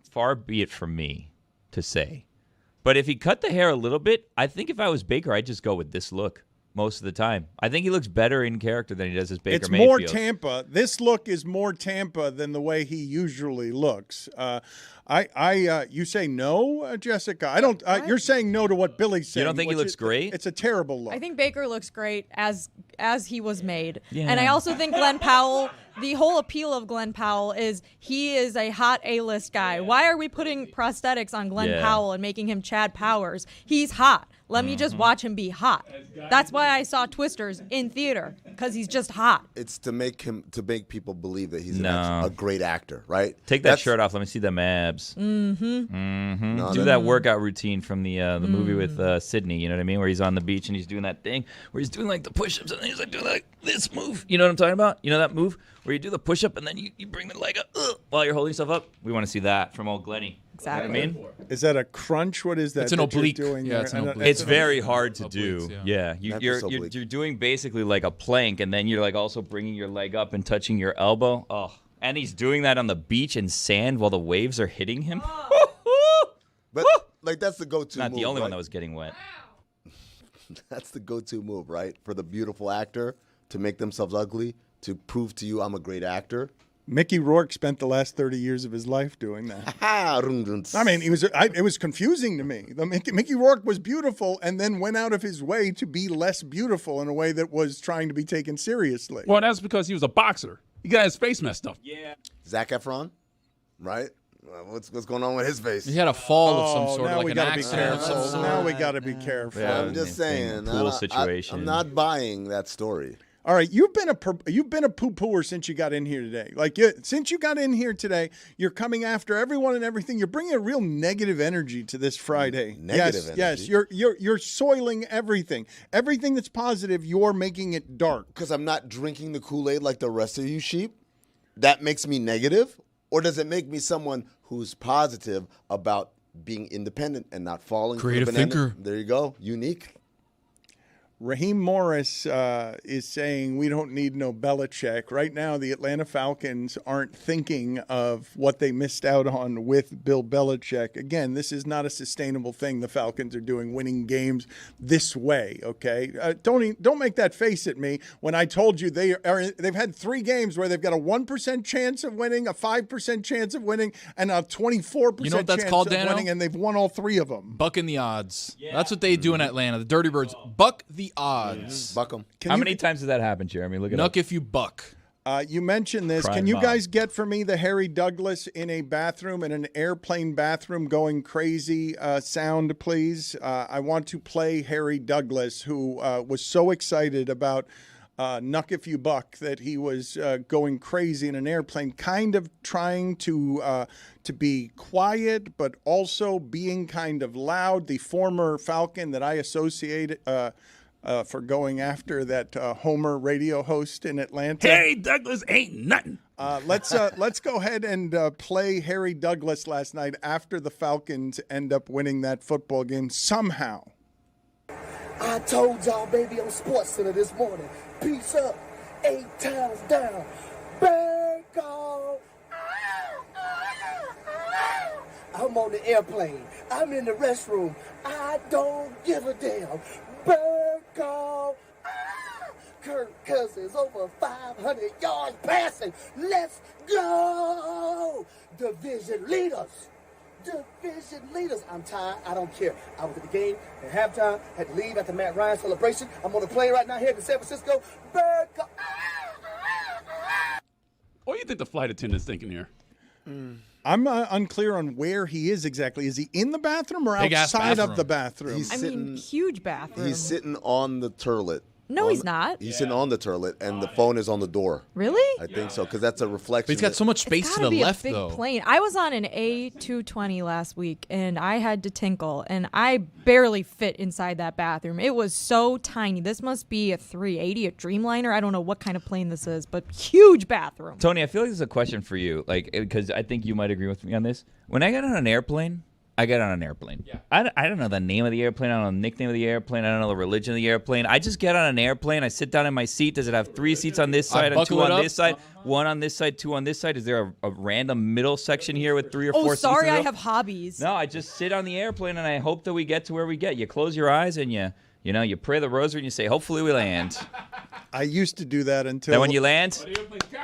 Far be it from me to say. But if he cut the hair a little bit, I think if I was Baker, I'd just go with this look most of the time. I think he looks better in character than he does as Baker Mayfield. It's more Tampa. This look is more Tampa than the way he usually looks. You say no, Jessica? I don't. You're saying no to what Billy's saying. You don't think he looks great? It's a terrible look. I think Baker looks great as he was made. Yeah. And I also think Glenn Powell, the whole appeal of Glenn Powell is he is a hot A-list guy. Why are we putting prosthetics on Glenn Powell and making him Chad Powers? He's hot. Let me just watch him be hot. That's why I saw Twisters in theater, because he's just hot. It's to make people believe that he's a great actor, right? Take that shirt off. Let me see them abs. Mm-hmm. No, do that workout routine from the movie with Sydney. You know what I mean? Where he's on the beach and he's doing that thing where he's doing like the push-ups and then he's like doing like this move. You know what I'm talking about? You know that move where you do the push-up and then you bring the leg up while you're holding yourself up? We want to see that from old Glenny. Exactly. You know what I mean? Is that a crunch? What is that? It's an that you're oblique. doing Yeah, there? it's an oblique. It's very hard to do. Yeah. You're doing basically like a plank, and then you're like also bringing your leg up and touching your elbow. Oh, and he's doing that on the beach in sand while the waves are hitting him. But like that's the go-to move. Not the only one that was getting wet. That's the go-to move, right? For the beautiful actor to make themselves ugly, to prove to you I'm a great actor. Mickey Rourke spent the last 30 years of his life doing that. I mean, it was confusing to me. Mickey Rourke was beautiful and then went out of his way to be less beautiful in a way that was trying to be taken seriously. Well, that's because he was a boxer. He got his face messed up. Yeah. Zac Efron, right? What's going on with his face? He had a fall of some sort, now like we an gotta be accident. careful. Now we got to be careful. Yeah, I'm just saying. Pool situation. I'm not buying that story. All right, you've been a poo-pooer since you got in here today. Since you got in here today, you're coming after everyone and everything. You're bringing a real negative energy to this Friday. Negative energy? Yes. You're soiling everything. Everything that's positive, you're making it dark. Because I'm not drinking the Kool-Aid like the rest of you sheep. That makes me negative, or does it make me someone who's positive about being independent and not falling? Creative for the banana? thinker. There you go. Unique. Raheem Morris is saying we don't need no Belichick. Right now, the Atlanta Falcons aren't thinking of what they missed out on with Bill Belichick. Again, this is not a sustainable thing the Falcons are doing, winning games this way, okay? Don't make that face at me when I told you they've had 3 games where they've got a 1% chance of winning, a 5% chance of winning, and a 24% You know what that's chance called, of Dano? winning, and they've won all 3 of them. Bucking the odds. Yeah. That's what they do in Atlanta. The Dirty Birds buck the odds. Buck them. How many times has that happened, Jeremy? Look at Nuck if you buck. You mentioned this. Crime Can you mob. guys get for me the Harry Douglas in a bathroom, in an airplane bathroom going crazy sound, please? I want to play Harry Douglas, who was so excited about Nuck If You Buck that he was going crazy in an airplane, kind of trying to be quiet, but also being kind of loud. The former Falcon that I associate for going after that Homer radio host in Atlanta. Harry Douglas ain't nothing. Let's go ahead and play Harry Douglas last night after the Falcons end up winning that football game somehow. I told y'all, baby, on SportsCenter this morning. Peace up, 8 times down. Bangkok. I'm on the airplane. I'm in the restroom. I don't give a damn. Bangkok. Kirk Cousins over 500 yards passing. Let's go. Division leaders. I'm tired. I don't care. I was at the game at halftime. Had to leave after Matt Ryan celebration. I'm on the plane right now here to San Francisco. What do you think the flight attendant's thinking here? I'm unclear on where he is exactly. Is he in the bathroom or Big-ass outside bathroom. of the bathroom? Huge bathroom. He's sitting on the turlet. No, he's not. He's sitting on the turlet, and the phone is on the door. Really? I think so, because that's a reflection. But he's got so much space It's to gotta the be left, a big though. plane. I was on an A220 last week, and I had to tinkle, and I barely fit inside that bathroom. It was so tiny. This must be a 380, a Dreamliner. I don't know what kind of plane this is, but huge bathroom. Tony, I feel like this is a question for you, because I think you might agree with me on this. When I get on an airplane, I get on an airplane. Yeah. I don't know the name of the airplane. I don't know the nickname of the airplane. I don't know the religion of the airplane. I just get on an airplane. I sit down in my seat. Does it have 3 seats on this side and 2 buckle it on up. this side? 1 on this side, 2 on this side? Is there a random middle section here with 3 or 4 Oh, seats? sorry, in the I middle? have hobbies. No, I just sit on the airplane and I hope that we get to where we get. You close your eyes and you pray the rosary and you say, hopefully we land. I used to do that until. Then when you land,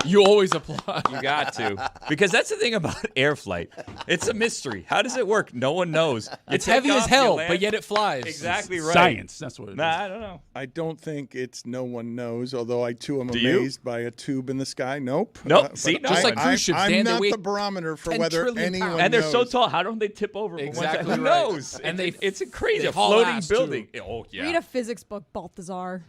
you always apply. You got to. Because that's the thing about air flight. It's a mystery. How does it work? No one knows. It's heavy as hell, but yet it flies. Exactly right. Science. That's what it is. Nah, I don't know. I don't think it's no one knows, although I too am Do you? amazed by a tube in the sky. Nope. Nope. See, but just like cruise ships, I'm Dan, they not weigh the barometer for 10 whether trillion anyone pounds. And they're so knows. tall. How don't they tip over? From one side? Exactly Who right. knows? And it's crazy. they A haul floating ass, building. too. Oh, yeah. Read a physics book, Balthazar.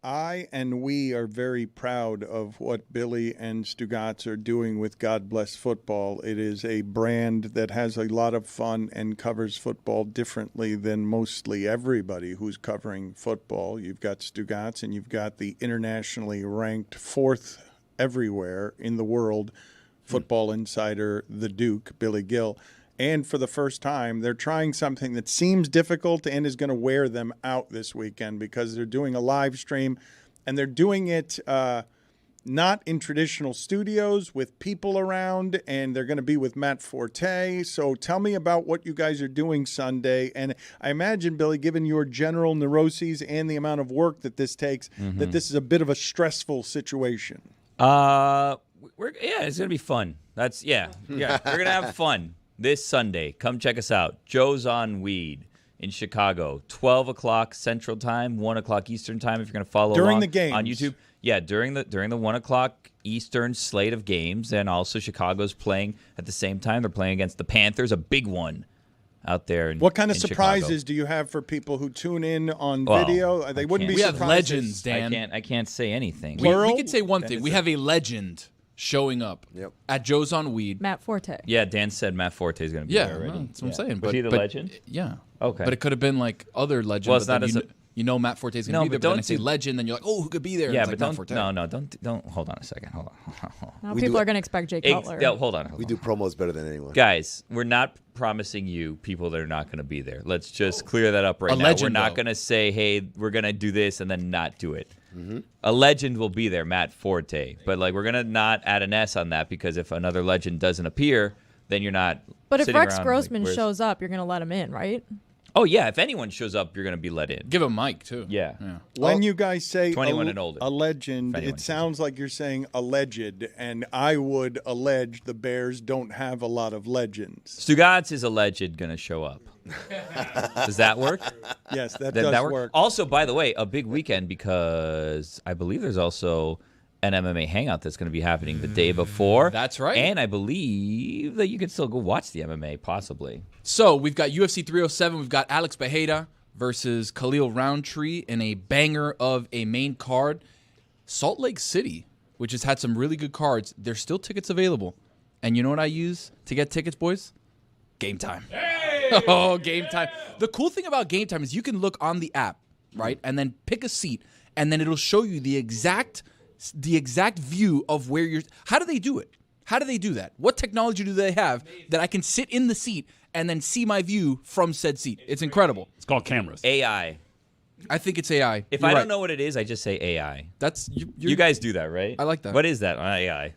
I and we are very proud of what Billy and Stugotz are doing with God Bless Football. It is a brand that has a lot of fun and covers football differently than mostly everybody who's covering football. You've got Stugotz and you've got the internationally ranked 4th everywhere in the world football insider, the Duke, Billy Gill. And for the first time, they're trying something that seems difficult and is going to wear them out this weekend because they're doing a live stream, and they're doing it not in traditional studios with people around, and they're going to be with Matt Forte. So tell me about what you guys are doing Sunday. And I imagine, Billy, given your general neuroses and the amount of work that this takes, that this is a bit of a stressful situation. It's gonna be fun. We're gonna have fun this Sunday. Come check us out. Joe's on Weed in Chicago, 12 o'clock Central Time, 1 o'clock Eastern Time. If you're gonna follow during along the games on YouTube, during the 1 o'clock Eastern slate of games, and also Chicago's playing at the same time. They're playing against the Panthers, a big one out there. What kind of surprises Chicago. do you have for people who tune in on video? They wouldn't be we surprised. have legends, Dan. I can't say anything. We can say one thing. We have a legend showing up at Joe's on Weed. Matt Forte. Yeah, Dan said Matt Forte is going to be there already. That's what I'm saying. Was he the legend? Yeah. Okay. But it could have been like other legends. Well, it's not as you know Matt Forte is going to be there, but then I say legend, then you're like, oh, who could be there? Yeah, it's but like Matt Forte. don't. Hold on a second. Hold on. Now people are going to expect Jay Cutler. Hold on. We do promos better than anyone. Guys, we're not promising you people that are not going to be there. Let's just clear that up right now. Legend, we're not though. going to say, hey, we're going to do this and then not do it. A legend will be there, Matt Forte. But we're going to not add an S on that because if another legend doesn't appear, then you're not. But if sitting Rex around, Grossman shows up, you're going to let him in, right? Oh, yeah. If anyone shows up, you're going to be let in. Give a mic, too. Yeah. When you guys say 21 and older. a legend, If anyone it sounds like you're saying alleged, and I would allege the Bears don't have a lot of legends. Stugotz is alleged going to show up. Does that work? Yes, that Does does that work. Also, by the way, a big weekend because I believe there's also an MMA hangout that's going to be happening the day before. That's right. And I believe that you can still go watch the MMA, possibly. So we've got UFC 307. We've got Alex Bejeda versus Khalil Roundtree in a banger of a main card. Salt Lake City, which has had some really good cards. There's still tickets available. And you know what I use to get tickets, boys? Game Time. Oh, Game Time. The cool thing about Game Time is you can look on the app, right, and then pick a seat, and then it'll show you the exact view of where you're. How do they do it? How do they do that? What technology do they have that I can sit in the seat and then see my view from said seat? It's incredible. It's called cameras. AI. I think it's AI. If You're I right. don't know what it is, I just say AI. That's you guys do that, right? I like that. What is that? AI.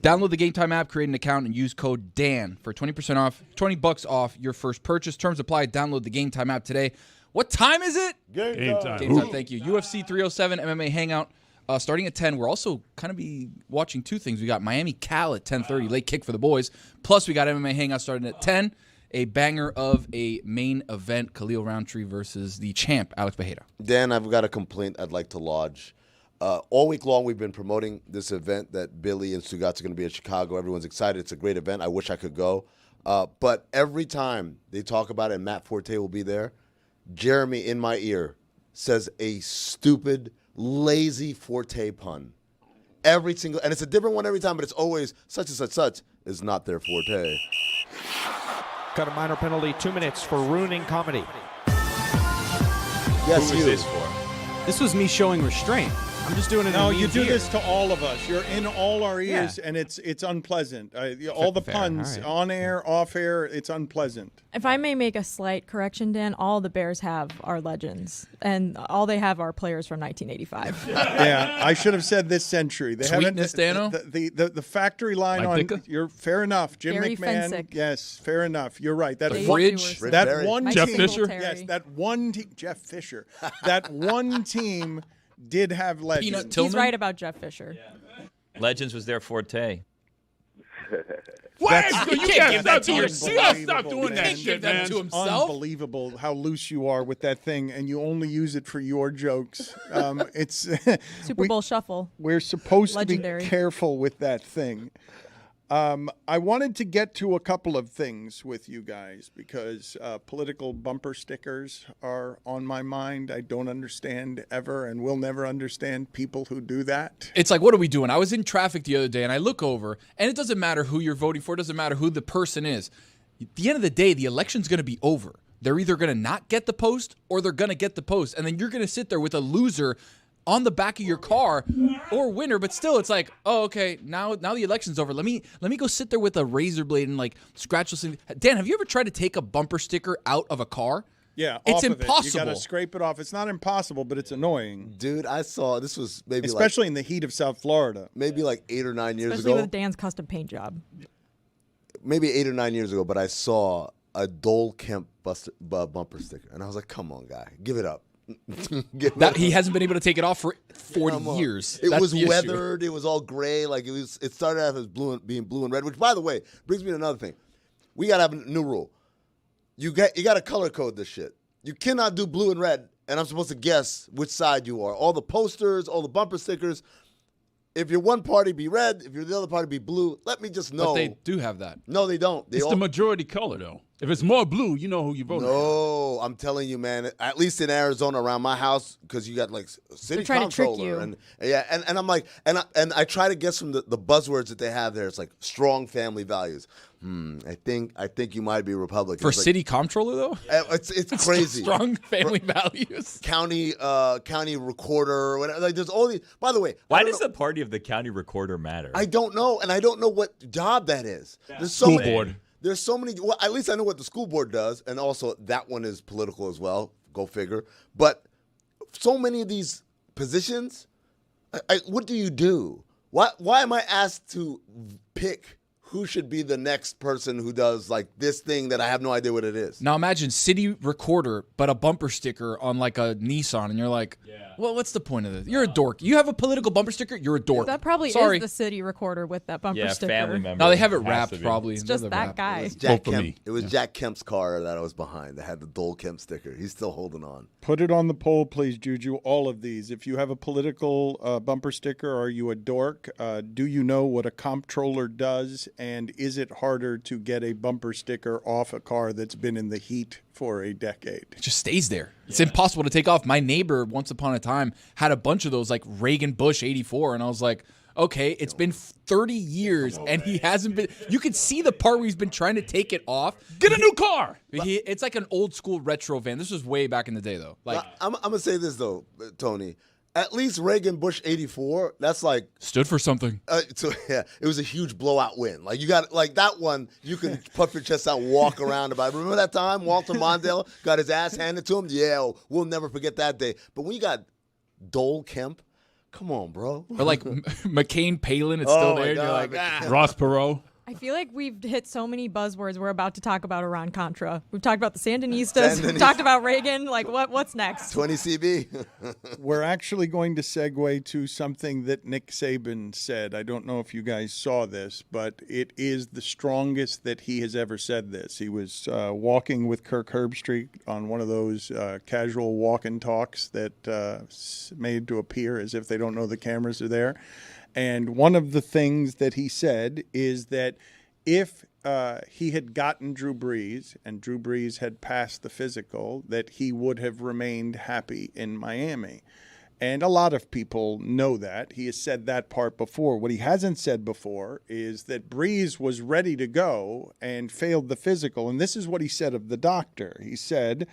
Download the Game Time app, create an account, and use code DAN for 20% off, $20 off your first purchase. Terms apply. Download the Game Time app today. What time is it? Game time. Game Time, thank you. UFC 307 MMA Hangout starting at 10. We're also kind of be watching two things. We got Miami Cal at 10:30, late kick for the boys. Plus, we got MMA Hangout starting at 10. A banger of a main event, Khalil Roundtree versus the champ, Alex Bejeda. Dan, I've got a complaint I'd like to lodge. All week long, we've been promoting this event that Billy and Stugotz are going to be in Chicago. Everyone's excited. It's a great event. I wish I could go. But every time they talk about it, and Matt Forte will be there, Jeremy, in my ear, says a stupid, lazy Forte pun. Every single, and it's a different one every time, but it's always such and such is not their forte. Got a minor penalty, 2 minutes for ruining comedy. Yes, Who was this for? This was me showing restraint. I'm just doing it. No, in you do ear. this to all of us. You're in all our ears, and it's unpleasant. All the Fair, puns, all right. on air, off air, it's unpleasant. If I may make a slight correction, Dan, all the Bears have are legends, and all they have are players from 1985. Yeah, I should have said this century. They Sweetness, Dano? The factory line Mike on. Ditka? You're fair enough, Jim Gary McMahon. Fensick. Yes, fair enough. You're right. That The one, fridge? that Berry. one Mike Jeff team. Fisher? Singletary. Yes, that one team. Jeff Fisher. That one team did have legends. Peanut He's Tillman? right about Jeff Fisher. Legends was their forte. What? You can't give that to yourself. Stop doing that Can't shit, give that man. to himself. Unbelievable how loose you are with that thing, and you only use it for your jokes. It's Super Bowl Shuffle. we're supposed to Legendary. be careful with that thing. I wanted to get to a couple of things with you guys because political bumper stickers are on my mind. I don't understand ever and will never understand people who do that. It's like, what are we doing? I was in traffic the other day, and I look over, and it doesn't matter who you're voting for. It doesn't matter who the person is. At the end of the day, the election's going to be over. They're either going to not get the post or they're going to get the post, and then you're going to sit there with a loser on the back of your car or winner, but still it's like, oh, okay, now the election's over. Let me go sit there with a razor blade and like scratch this thing. Dan, have you ever tried to take a bumper sticker out of a car? Yeah, it's off impossible. Of it. You got to scrape it off. It's not impossible, but it's annoying. Dude, I saw this was maybe especially in the heat of South Florida. Maybe like 8 or 9 years ago. Especially with Dan's custom paint job. Maybe 8 or 9 years ago, but I saw a Dole Kemp bumper sticker, and I was like, "Come on, guy, give it up." He hasn't been able to take it off for 40 years. It That's was the weathered. It was all gray. Like it started out as being blue and red. Which, by the way, brings me to another thing. We gotta have a new rule. You got to color code this shit. You cannot do blue and red, and I'm supposed to guess which side you are. All the posters, all the bumper stickers. If you're one party, be red. If you're the other party, be blue. Let me just know. But they do have that. No, they don't. It's the majority color, though. If it's more blue, you know who you voted for. No, I'm telling you, man. At least in Arizona, around my house, because you got like city trying to trick comptroller, you. and I'm like, and I try to guess from the buzzwords that they have there. It's like strong family values. I think you might be Republican. For city comptroller though, it's crazy. Strong family values. County recorder, whatever. Like there's all these. By the way, why does the party of the county recorder matter? I don't know, and I don't know what job that is. Yeah. There's so School many, board. There's so many. Well, at least I know what the school board does, and also that one is political as well. Go figure. But so many of these positions, what do you do? Why am I asked to pick who should be the next person who does like this thing that I have no idea what it is? Now imagine city recorder, but a bumper sticker on like a Nissan, and you're like, well, what's the point of this? You're a dork. You have a political bumper sticker, you're a dork. That probably Sorry. is the city recorder with that bumper sticker. family member. No, they have it wrapped probably. It's just that guy. It was Jack Kemp's car that I was behind that had the Dole Kemp sticker. He's still holding on. Put it on the poll, please, Juju. All of these. If you have a political bumper sticker, are you a dork? Do you know what a comptroller does? And is it harder to get a bumper sticker off a car that's been in the heat for a decade? It just stays there. It's impossible to take off. My neighbor, once upon a time, had a bunch of those like Reagan Bush 84, and I was like, okay, it's been 30 years, and he hasn't been. You can see the part where he's been trying to take it off. Get a new car. It's like an old school retro van. This was way back in the day, though. Like, I'm gonna say this though, Tony. At least Reagan Bush 84, that's like stood for something. It was a huge blowout win. Like you got like that one, you can puff your chest out, walk around about. Remember that time Walter Mondale got his ass handed to him? Yeah, we'll never forget that day. But when you got Dole Kemp, come on, bro. Or like McCain Palin, it's still there. And you're like, Ross Perot. I feel like we've hit so many buzzwords. We're about to talk about Iran-Contra. We've talked about the Sandinistas. We've talked about Reagan. Like, what's next? 20 CB. We're actually going to segue to something that Nick Saban said. I don't know if you guys saw this, but it is the strongest that he has ever said this. He was walking with Kirk Herbstreit on one of those casual walk and talks that made to appear as if they don't know the cameras are there. And one of the things that he said is that if he had gotten Drew Brees and Drew Brees had passed the physical, that he would have remained happy in Miami. And a lot of people know that. He has said that part before. What he hasn't said before is that Brees was ready to go and failed the physical. And this is what he said of the doctor. He said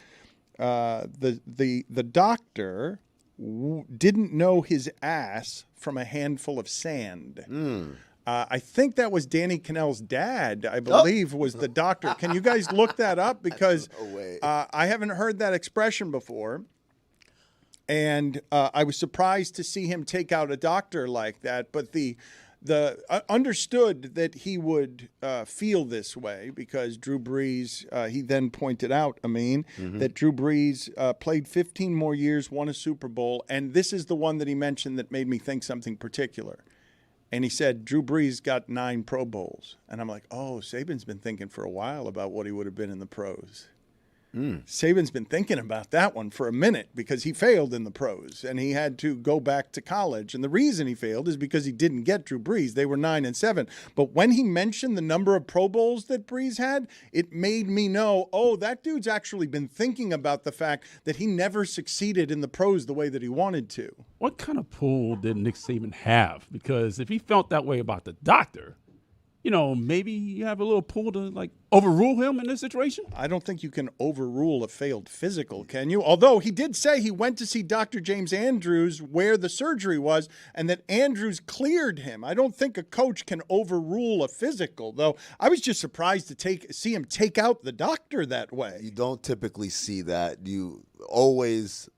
the doctor didn't know his ass from a handful of sand. I think that was Danny Cannell's dad, I believe, was the doctor. Can you guys look that up? Because I haven't heard that expression before. And I was surprised to see him take out a doctor like that. But the understood that he would feel this way because Drew Brees, he then pointed out, that Drew Brees played 15 more years, won a Super Bowl, and this is the one that he mentioned that made me think something particular. And he said, Drew Brees got 9 Pro Bowls. And I'm like, oh, Saban's been thinking for a while about what he would have been in the pros. Saban's been thinking about that one for a minute because he failed in the pros and he had to go back to college. And the reason he failed is because he didn't get Drew Brees. They were 9-7. But when he mentioned the number of Pro Bowls that Brees had, it made me know, oh, that dude's actually been thinking about the fact that he never succeeded in the pros the way that he wanted to. What kind of pull did Nick Saban have? Because if he felt that way about the doctor, maybe you have a little pull to overrule him in this situation. I don't think you can overrule a failed physical, can you? Although he did say he went to see Dr. James Andrews where the surgery was and that Andrews cleared him. I don't think a coach can overrule a physical, though. I was just surprised to see him take out the doctor that way. You don't typically see that. You always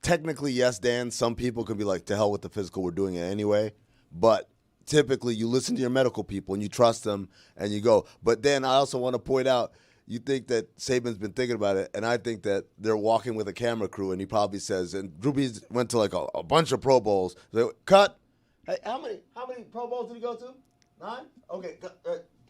technically, yes, Dan, some people could be like, to hell with the physical, we're doing it anyway. But typically, you listen to your medical people and you trust them and you go. But then I also want to point out, you think that Saban's been thinking about it, and I think that they're walking with a camera crew, and he probably says, and Drew Brees went to a bunch of Pro Bowls. So, cut. Hey, how many Pro Bowls did he go to? 9? Okay,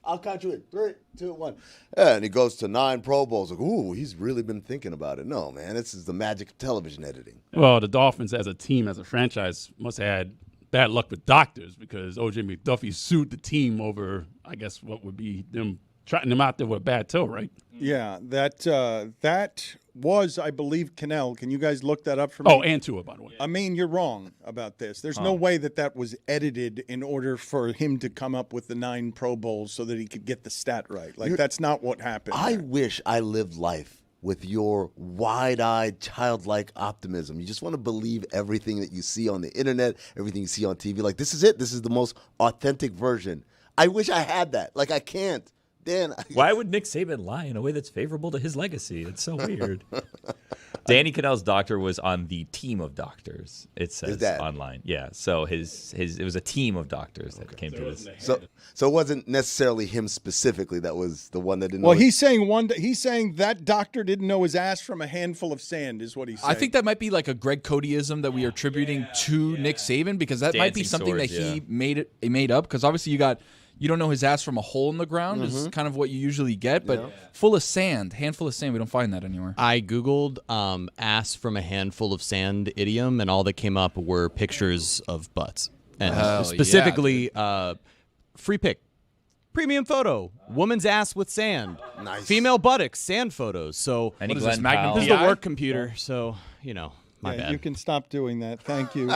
I'll count you in. 3, 2, 1. Yeah, and he goes to 9 Pro Bowls. Like, ooh, he's really been thinking about it. No, man, this is the magic of television editing. Well, the Dolphins as a team, as a franchise, must have had bad luck with doctors because O.J. McDuffie sued the team over, I guess, what would be them trotting them out there with a bad toe, right? Yeah, that was, I believe, Cannell. Can you guys look that up for me? Oh, and Tua, by the way. I mean, you're wrong about this. There's no way that was edited in order for him to come up with the 9 Pro Bowls so that he could get the stat right. That's not what happened. I wish I lived life with your wide-eyed, childlike optimism. You just want to believe everything that you see on the internet, everything you see on TV. Like, this is it. This is the most authentic version. I wish I had that. I can't. Dan. Why would Nick Saban lie in a way that's favorable to his legacy? It's so weird. Danny Cannell's doctor was on the team of doctors, it says online. Yeah, so it was a team of doctors that came to this. So it wasn't necessarily him specifically that was the one that didn't know. Well, he's saying that doctor didn't know his ass from a handful of sand is what he's saying. I think that might be like a Greg Codyism that we are attributing to Nick Saban because that might be something that he made up because obviously you don't know his ass from a hole in the ground is kind of what you usually get, but full of sand, handful of sand, we don't find that anywhere. I Googled ass from a handful of sand idiom, and all that came up were pictures of butts. And specifically, free pick, premium photo, woman's ass with sand, nice. Female buttocks, sand photos. So Any what is Glenn this, Magnum? Powell? This is the work computer, so, my bad. You can stop doing that. Thank you.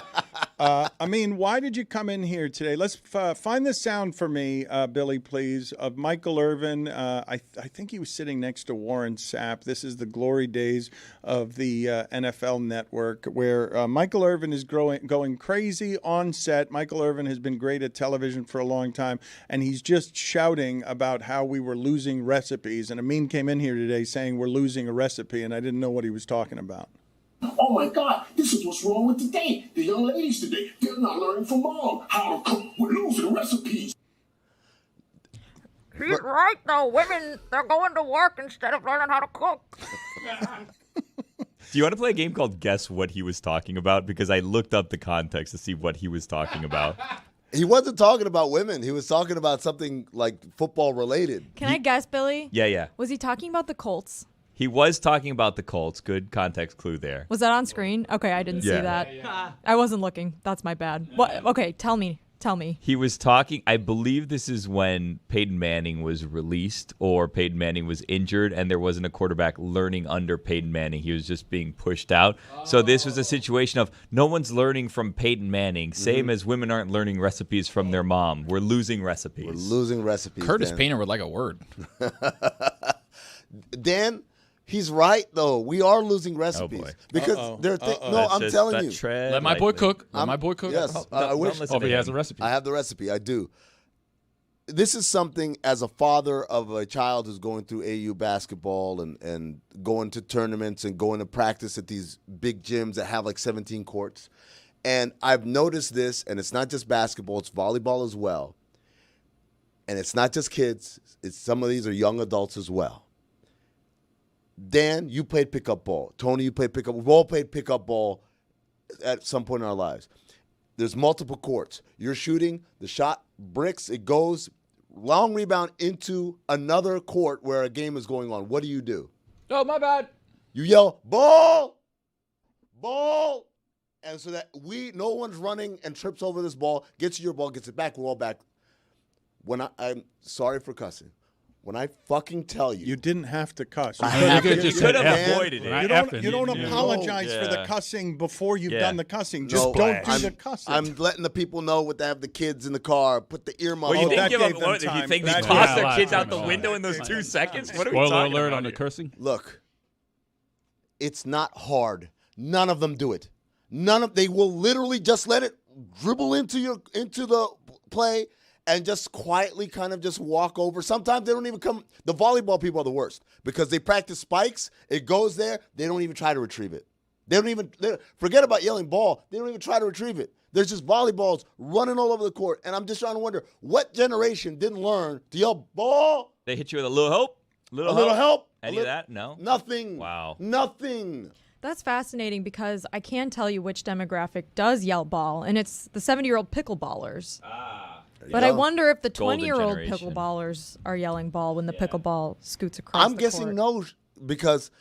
Why did you come in here today? Let's find the sound for me, Billy, please, of Michael Irvin. I think he was sitting next to Warren Sapp. This is the glory days of the NFL Network, where Michael Irvin is going crazy on set. Michael Irvin has been great at television for a long time, and he's just shouting about how we were losing recipes. And Amin came in here today saying we're losing a recipe, and I didn't know what he was talking about. Oh my God, this is what's wrong with today. The young ladies today, they're not learning from mom how to cook. We're losing recipes. He's right, though. Women, they're going to work instead of learning how to cook. Do you want to play a game called Guess What He Was Talking About? Because I looked up the context to see what he was talking about. He wasn't talking about women. He was talking about something like football related. Can I guess, Billy? Yeah. Was he talking about the Colts? He was talking about the Colts. Good context clue there. Was that on screen? Okay, I didn't see that. I wasn't looking. That's my bad. What? Okay, tell me. He was talking, I believe this is when Peyton Manning was released or Peyton Manning was injured and there wasn't a quarterback learning under Peyton Manning. He was just being pushed out. So this was a situation of no one's learning from Peyton Manning, same as women aren't learning recipes from their mom. We're losing recipes. Curtis Painter would like a word. Dan, he's right, though. We are losing recipes. Because I'm telling you. Let my boy cook. Yes, I wish. He has a recipe. I have the recipe. I do. This is something, as a father of a child who's going through AU basketball and going to tournaments and going to practice at these big gyms that have like 17 courts. And I've noticed this, and it's not just basketball, it's volleyball as well. And it's not just kids. Some of these are young adults as well. Dan, you played pickup ball. Tony, you played pickup. We've all played pickup ball at some point in our lives. There's multiple courts. You're shooting, the shot bricks, it goes long rebound into another court where a game is going on. What do? Oh, my bad. You yell, ball, ball. And so that no one's running and trips over this ball, gets your ball, gets it back, we're all back. I'm sorry for cussing. When I fucking tell you. You didn't have to cuss. You could have avoided it. You don't apologize for the cussing before you've done the cussing. Just don't do the cussing. I'm letting the people know what they have the kids in the car, put the earmuffs. Well, you didn't give up what? You think they tossed their kids out the window in those 2 seconds? What are we talking about? Spoiler alert on the cursing. Look, it's not hard. None of them do it. They will literally just let it dribble into the play and just quietly kind of just walk over. Sometimes they don't even come. The volleyball people are the worst because they practice spikes. It goes there. They don't even try to retrieve it. Forget about yelling ball. They don't even try to retrieve it. There's just volleyballs running all over the court. And I'm just trying to wonder, what generation didn't learn to yell ball? They hit you with a little help? A little help? Any of that? No? Nothing. Wow. Nothing. That's fascinating because I can tell you which demographic does yell ball, and it's the 70-year-old pickleballers. But I wonder if the 20-year-old pickleballers are yelling ball when the pickleball scoots across the court. I'm guessing no, because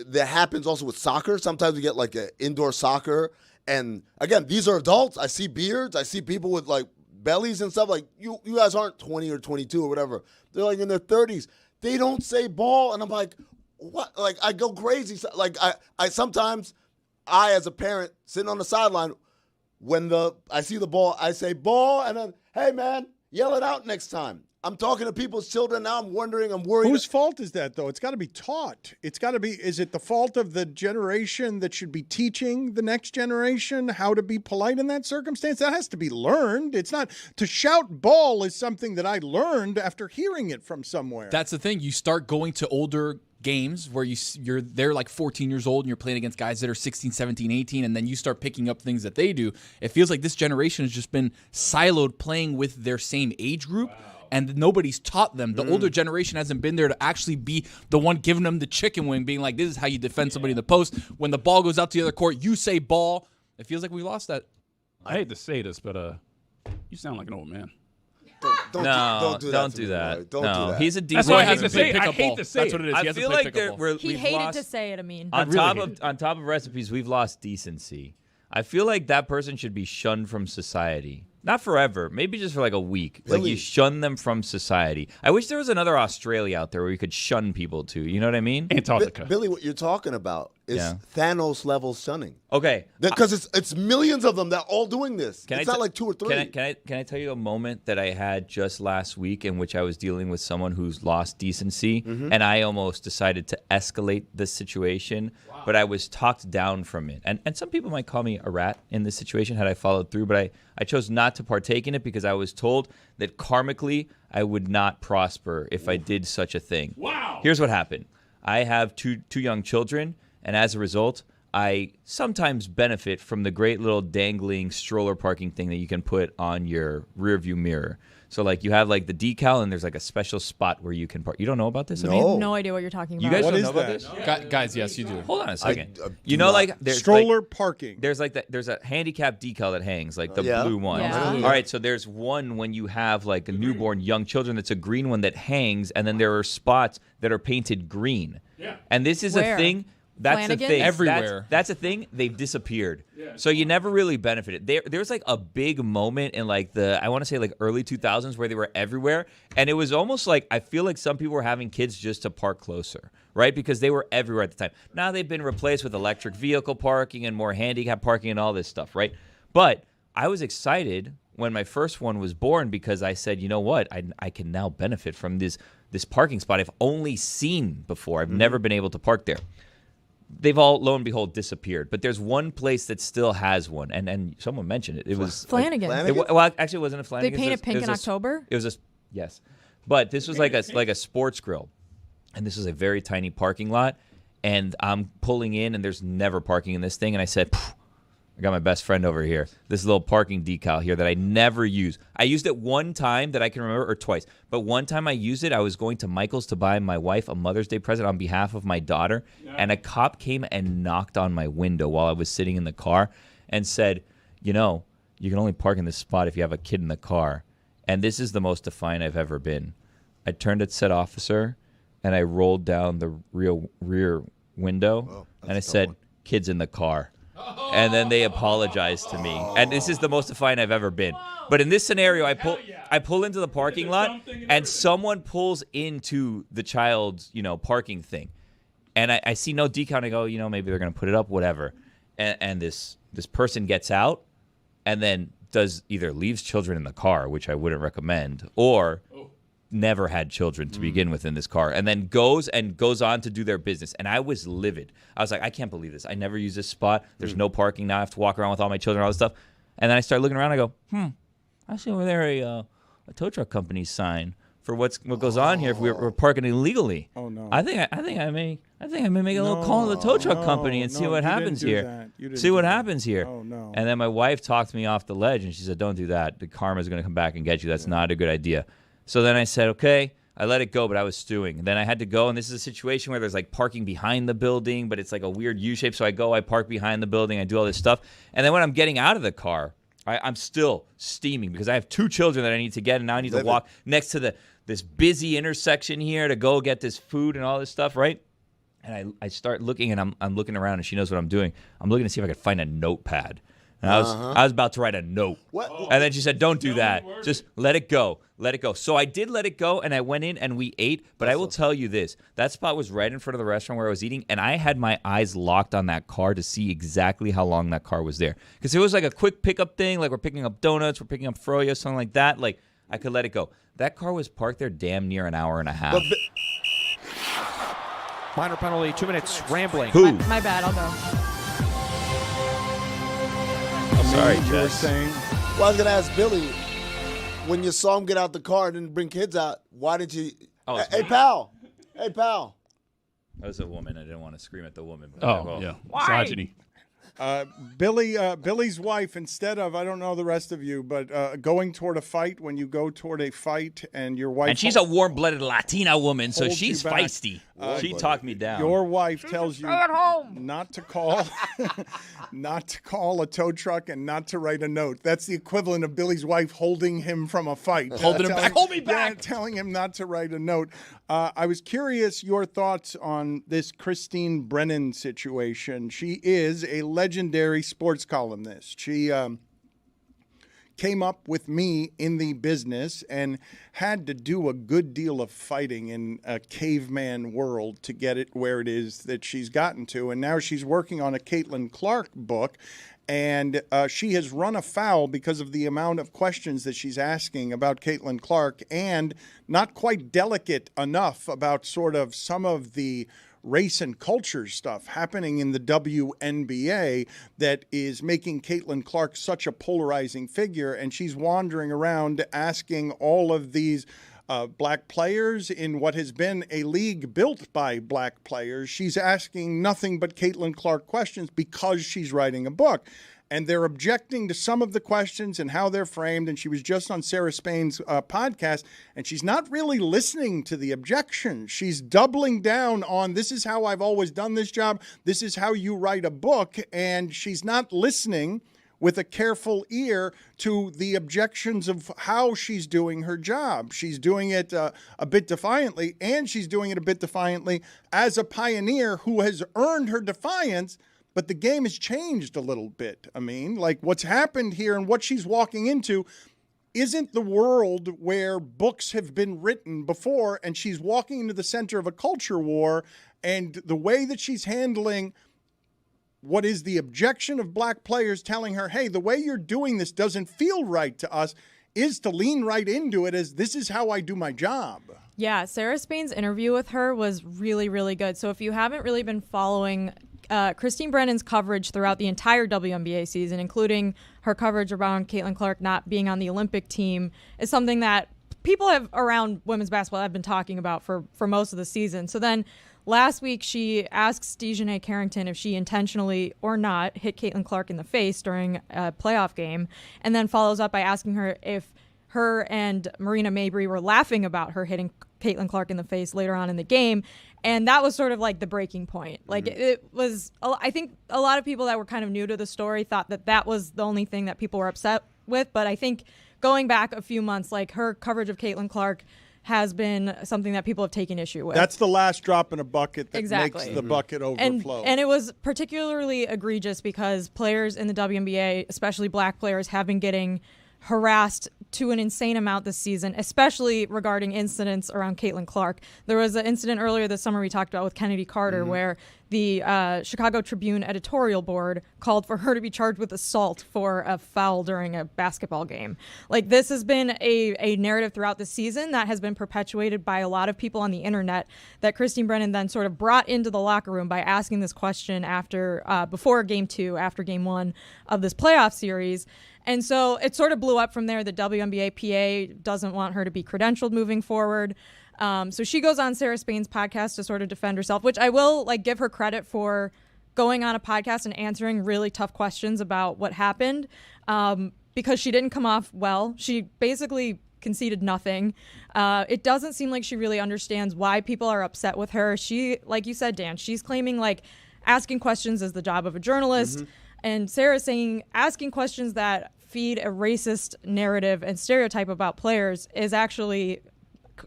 that happens also with soccer. Sometimes we get like an indoor soccer. And again, these are adults. I see beards. I see people with like bellies and stuff. Like you guys aren't 20 or 22 or whatever. They're like in their 30s. They don't say ball. And I'm like, what? Like I go crazy. Like I sometimes as a parent sitting on the sideline, when I see the ball, I say ball, and then, hey, man, yell it out next time. I'm talking to people's children now. I'm worried. Whose fault is that, though? It's got to be taught. It's got to be, is it the fault of the generation that should be teaching the next generation how to be polite in that circumstance? That has to be learned. It's not, to shout ball is something that I learned after hearing it from somewhere. That's the thing. You start going to older games where they're like 14 years old and you're playing against guys that are 16, 17, 18, and then you start picking up things that they do. It feels like this generation has just been siloed playing with their same age group. Wow. And nobody's taught them. The older generation hasn't been there to actually be the one giving them the chicken wing, being like, this is how you defend somebody in the post. When the ball goes out to the other court, you say ball. It feels like we lost that. I hate to say this, but you sound like an old man. Don't do that. Don't do that. He's a decent. That's what I hate to say. I hate to say That's what it is. I feel like he hated to say it, Amin. On top of recipes, we've lost decency. I feel like that person should be shunned from society. Not forever, maybe just for like a week. Billy. Like you shun them from society. I wish there was another Australia out there where you could shun people to. You know what I mean? Antarctica. Billy, what you're talking about is Thanos level shunning. Okay, because it's millions of them that are all doing this. It's not like 2 or 3. Can I tell you a moment that I had just last week in which I was dealing with someone who's lost decency, and I almost decided to escalate the situation, but I was talked down from it. And some people might call me a rat in this situation had I followed through, but I chose not to partake in it because I was told that karmically I would not prosper if I did such a thing. Wow. Here's what happened. I have two young children, and as a result, I sometimes benefit from the great little dangling stroller parking thing that you can put on your rearview mirror. So, like, you have, like, the decal, and there's, like, a special spot where you can park. You don't know about this? I have no idea what you're talking about. You guys What don't is know about that? this? Guys, yes, you do. Hold on a second. You know, like, there's stroller parking. There's like that. There's a handicap decal that hangs, like the blue one. Yeah. All right, so there's one when you have like a newborn young children. That's a green one that hangs, and then there are spots that are painted green. Yeah. And this is Where? a thing. That's the Flanagan's? thing. Everywhere. That's a thing. They've disappeared. So you never really benefited. There's like a big moment in like I want to say like early 2000s where they were everywhere. And it was almost like, I feel like some people were having kids just to park closer, right? Because they were everywhere at the time. Now they've been replaced with electric vehicle parking and more handicap parking and all this stuff, right? But I was excited when my first one was born because I said, you know what? I can now benefit from this parking spot I've only seen before. I've never been able to park there. They've all, lo and behold, disappeared. But there's one place that still has one, and someone mentioned it. It was Flanagan. Well, actually, it wasn't a Flanagan. They painted pink in October? It was yes, but this was like a sports grill, and this was a very tiny parking lot. And I'm pulling in, and there's never parking in this thing. And I said, I got my best friend over here. This little parking decal here that I never use. I used it one time that I can remember, or twice. But one time I used it, I was going to Michael's to buy my wife a Mother's Day present on behalf of my daughter. Yeah. And a cop came and knocked on my window while I was sitting in the car and said, you know, you can only park in this spot if you have a kid in the car. And this is the most defiant I've ever been. I turned at said officer, and I rolled down the rear window, and I said, "Kids in the car." And then they apologized to me. And this is the most defiant I've ever been. But in this scenario, I pull into the parking lot, and someone pulls into the child's, parking thing. And I see no decal, and I go, maybe they're going to put it up, whatever. And this person gets out and then either leaves children in the car, which I wouldn't recommend, or never had children to begin with in this car, and then goes on to do their business. And I was livid. I was like, I can't believe this. I never use this spot. There's no parking now. I have to walk around with all my children and all this stuff. And then I started looking around. I go, I see over there a tow truck company sign for what goes on here if we're parking illegally. Oh no! I think I may make a little call to the tow truck company and see what happens here. See what happens here. Oh no! And then my wife talked me off the ledge, and she said, "Don't do that. The karma's going to come back and get you. That's not a good idea." So then I said, "Okay." I let it go, but I was stewing. And then I had to go, and this is a situation where there's like parking behind the building, but it's like a weird U shape. So I park behind the building, I do all this stuff, and then when I'm getting out of the car, I'm still steaming because I have 2 children that I need to get, and now I need to walk next to this busy intersection here to go get this food and all this stuff, right? And I start looking, and I'm looking around, and she knows what I'm doing. I'm looking to see if I could find a notepad. And I was about to write a note. What? And then she said, "Don't do that. Just let it go. Let it go." So I did let it go, and I went in, and we ate. But I will tell you this. That spot was right in front of the restaurant where I was eating, and I had my eyes locked on that car to see exactly how long that car was there. Because it was like a quick pickup thing, like we're picking up donuts, we're picking up froyo, something like that. Like, I could let it go. That car was parked there damn near an hour and a half. Minor penalty, 2 minutes, rambling. Who? My bad, I'll go. Sorry, you were saying. Well, I was going to ask Billy, when you saw him get out the car and didn't bring kids out, why did you? Hey, pal. Hey, pal. That was a woman. I didn't want to scream at the woman. But Yeah. Why? Misogyny. Billy's wife, instead of, I don't know the rest of you, but going toward a fight, when you go toward a fight and your wife... And she's a warm-blooded Latina woman, so holds she's you back. feisty. She talked me down. Your wife tells you not to call a tow truck and not to write a note. That's the equivalent of Billy's wife holding him from a fight. Holding him back. Hold me back. Yeah, telling him not to write a note. I was curious your thoughts on this Christine Brennan situation. She is a legendary sports columnist. She came up with me in the business and had to do a good deal of fighting in a caveman world to get it where it is that she's gotten to. And now she's working on a Caitlin Clark book. And she has run afoul because of the amount of questions that she's asking about Caitlin Clark, and not quite delicate enough about sort of some of the race and culture stuff happening in the WNBA that is making Caitlin Clark such a polarizing figure. And she's wandering around asking all of these black players in what has been a league built by black players. She's asking nothing but Caitlin Clark questions because she's writing a book. And they're objecting to some of the questions and how they're framed. And she was just on Sarah Spain's podcast, and she's not really listening to the objections. She's doubling down on, this is how I've always done this job. This is how you write a book. And she's not listening with a careful ear to the objections of how she's doing her job. She's doing it a bit defiantly, and she's doing it a bit defiantly as a pioneer who has earned her defiance. But the game has changed a little bit. I mean, like what's happened here and what she's walking into isn't the world where books have been written before, and she's walking into the center of a culture war. And the way that she's handling what is the objection of black players telling her, hey, the way you're doing this doesn't feel right to us, is to lean right into it as this is how I do my job. Yeah, Sarah Spain's interview with her was really, really good. So if you haven't really been following Christine Brennan's coverage throughout the entire WNBA season, including her coverage around Caitlin Clark not being on the Olympic team, is something that people have around women's basketball have been talking about for most of the season. So then last week she asks Dejanay Carrington if she intentionally or not hit Caitlin Clark in the face during a playoff game, and then follows up by asking her if her and Marina Mabry were laughing about her hitting Caitlin Clark in the face later on in the game. And that was sort of like the breaking point. Like it was, I think a lot of people that were kind of new to the story thought that that was the only thing that people were upset with. But I think going back a few months, like her coverage of Caitlin Clark has been something that people have taken issue with. That's the last drop in a bucket that Exactly. makes the bucket overflow. And it was particularly egregious because players in the WNBA, especially black players, have been getting harassed to an insane amount this season, especially regarding incidents around Caitlin Clark. There was an incident earlier this summer we talked about with Kennedy Carter where the Chicago Tribune editorial board called for her to be charged with assault for a foul during a basketball game. Like, this has been a narrative throughout the season that has been perpetuated by a lot of people on the internet that Christine Brennan then sort of brought into the locker room by asking this question before Game 2, after Game 1 of this playoff series. And so it sort of blew up from there. The WNBA PA doesn't want her to be credentialed moving forward. So she goes on Sarah Spain's podcast to sort of defend herself, which I will give her credit for going on a podcast and answering really tough questions about what happened, because she didn't come off well. She basically conceded nothing. It doesn't seem like she really understands why people are upset with her. She, like you said, Dan, she's claiming asking questions is the job of a journalist. And Sarah's saying asking questions that feed a racist narrative and stereotype about players is actually,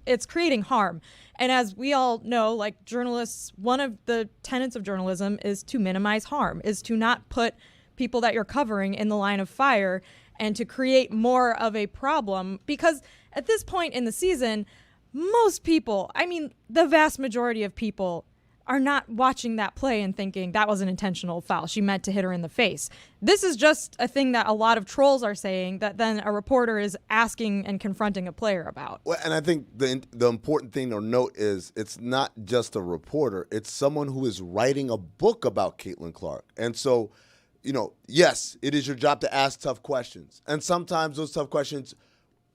it's creating harm. And as we all know, journalists, one of the tenets of journalism is to minimize harm, is to not put people that you're covering in the line of fire and to create more of a problem. Because at this point in the season, most people, the vast majority of people are not watching that play and thinking that was an intentional foul. She meant to hit her in the face. This is just a thing that a lot of trolls are saying that then a reporter is asking and confronting a player about. Well, and I think the important thing to note is it's not just a reporter. It's someone who is writing a book about Caitlin Clark. And so, yes, it is your job to ask tough questions. And sometimes those tough questions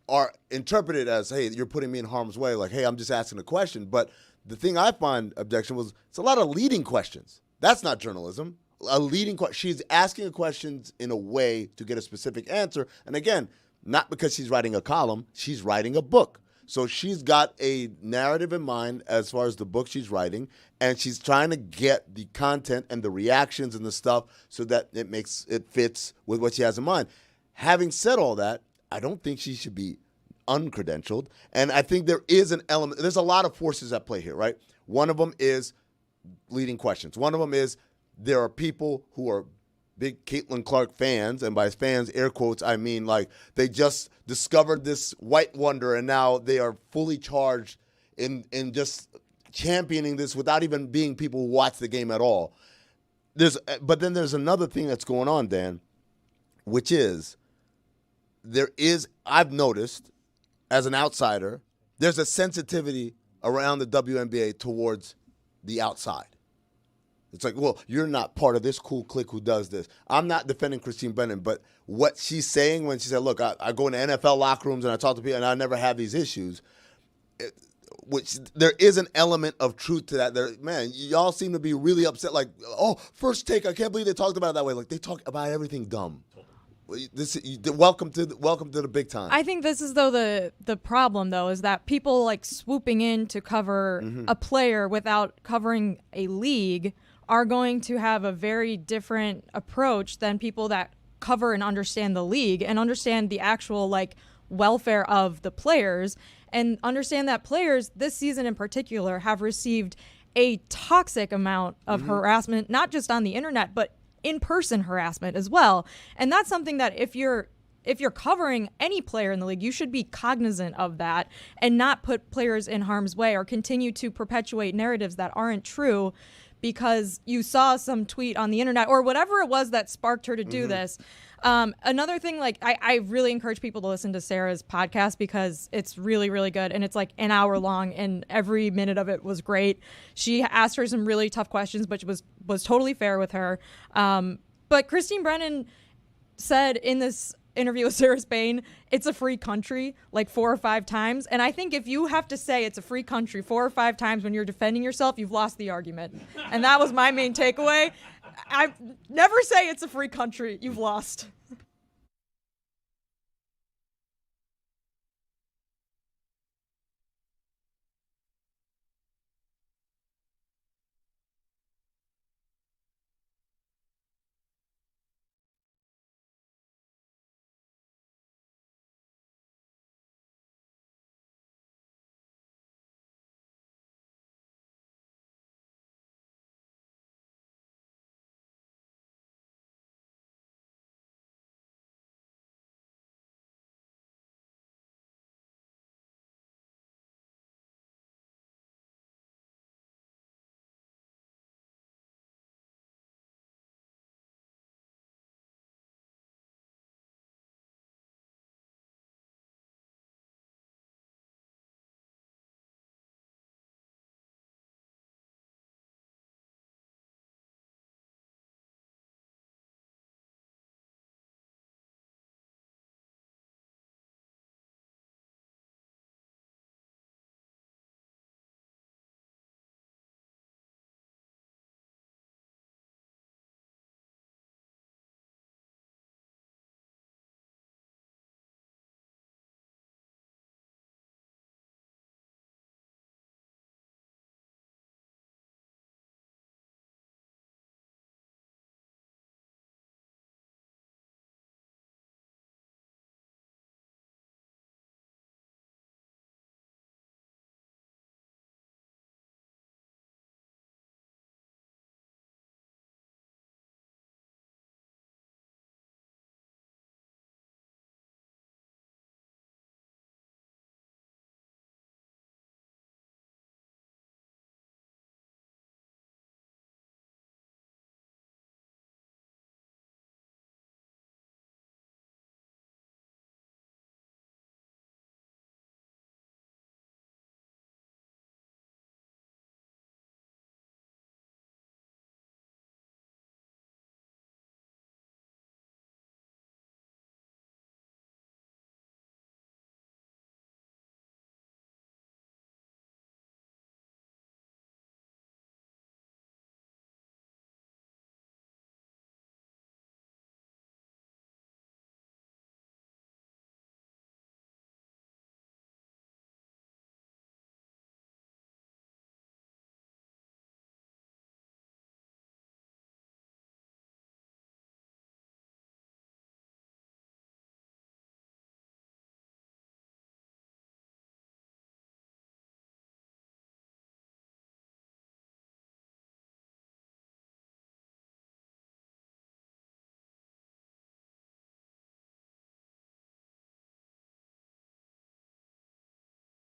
are interpreted as, hey, you're putting me in harm's way. Like, hey, I'm just asking a question. But the thing I find objection was it's a lot of leading questions. That's not journalism. A leading question. She's asking questions in a way to get a specific answer. And again, not because she's writing a column, she's writing a book. So she's got a narrative in mind as far as the book she's writing, and she's trying to get the content and the reactions and the stuff so that it fits with what she has in mind. Having said all that, I don't think she should be uncredentialed. And I think there is an element, there's a lot of forces at play here, right? One of them is leading questions. One of them is there are people who are big Caitlin Clark fans, and by fans, air quotes, I mean they just discovered this white wonder and now they are fully charged in just championing this without even being people who watch the game at all. But then there's another thing that's going on, Dan, which is I've noticed as an outsider, there's a sensitivity around the WNBA towards the outside. It's like, well, you're not part of this cool clique who does this. I'm not defending Christine Brennan, but what she's saying when she said, look, I go into NFL locker rooms and I talk to people and I never have these issues, which there is an element of truth to that. Man, y'all seem to be really upset. First Take, I can't believe they talked about it that way. They talk about everything dumb. Welcome to the big time. I think this is the problem though is that people swooping in to cover a player without covering a league are going to have a very different approach than people that cover and understand the league and understand the actual welfare of the players and understand that players this season in particular have received a toxic amount of harassment, not just on the internet but in-person harassment as well. And that's something that if you're covering any player in the league, you should be cognizant of that and not put players in harm's way or continue to perpetuate narratives that aren't true because you saw some tweet on the internet or whatever it was that sparked her to do this. Another thing, I really encourage people to listen to Sarah's podcast because it's really, really good. And it's an hour long and every minute of it was great. She asked her some really tough questions, but was totally fair with her. But Christine Brennan said in this interview with Sarah Spain, it's a free country 4 or 5 times. And I think if you have to say it's a free country 4 or 5 times when you're defending yourself, you've lost the argument. And that was my main takeaway. I never say it's a free country. You've lost.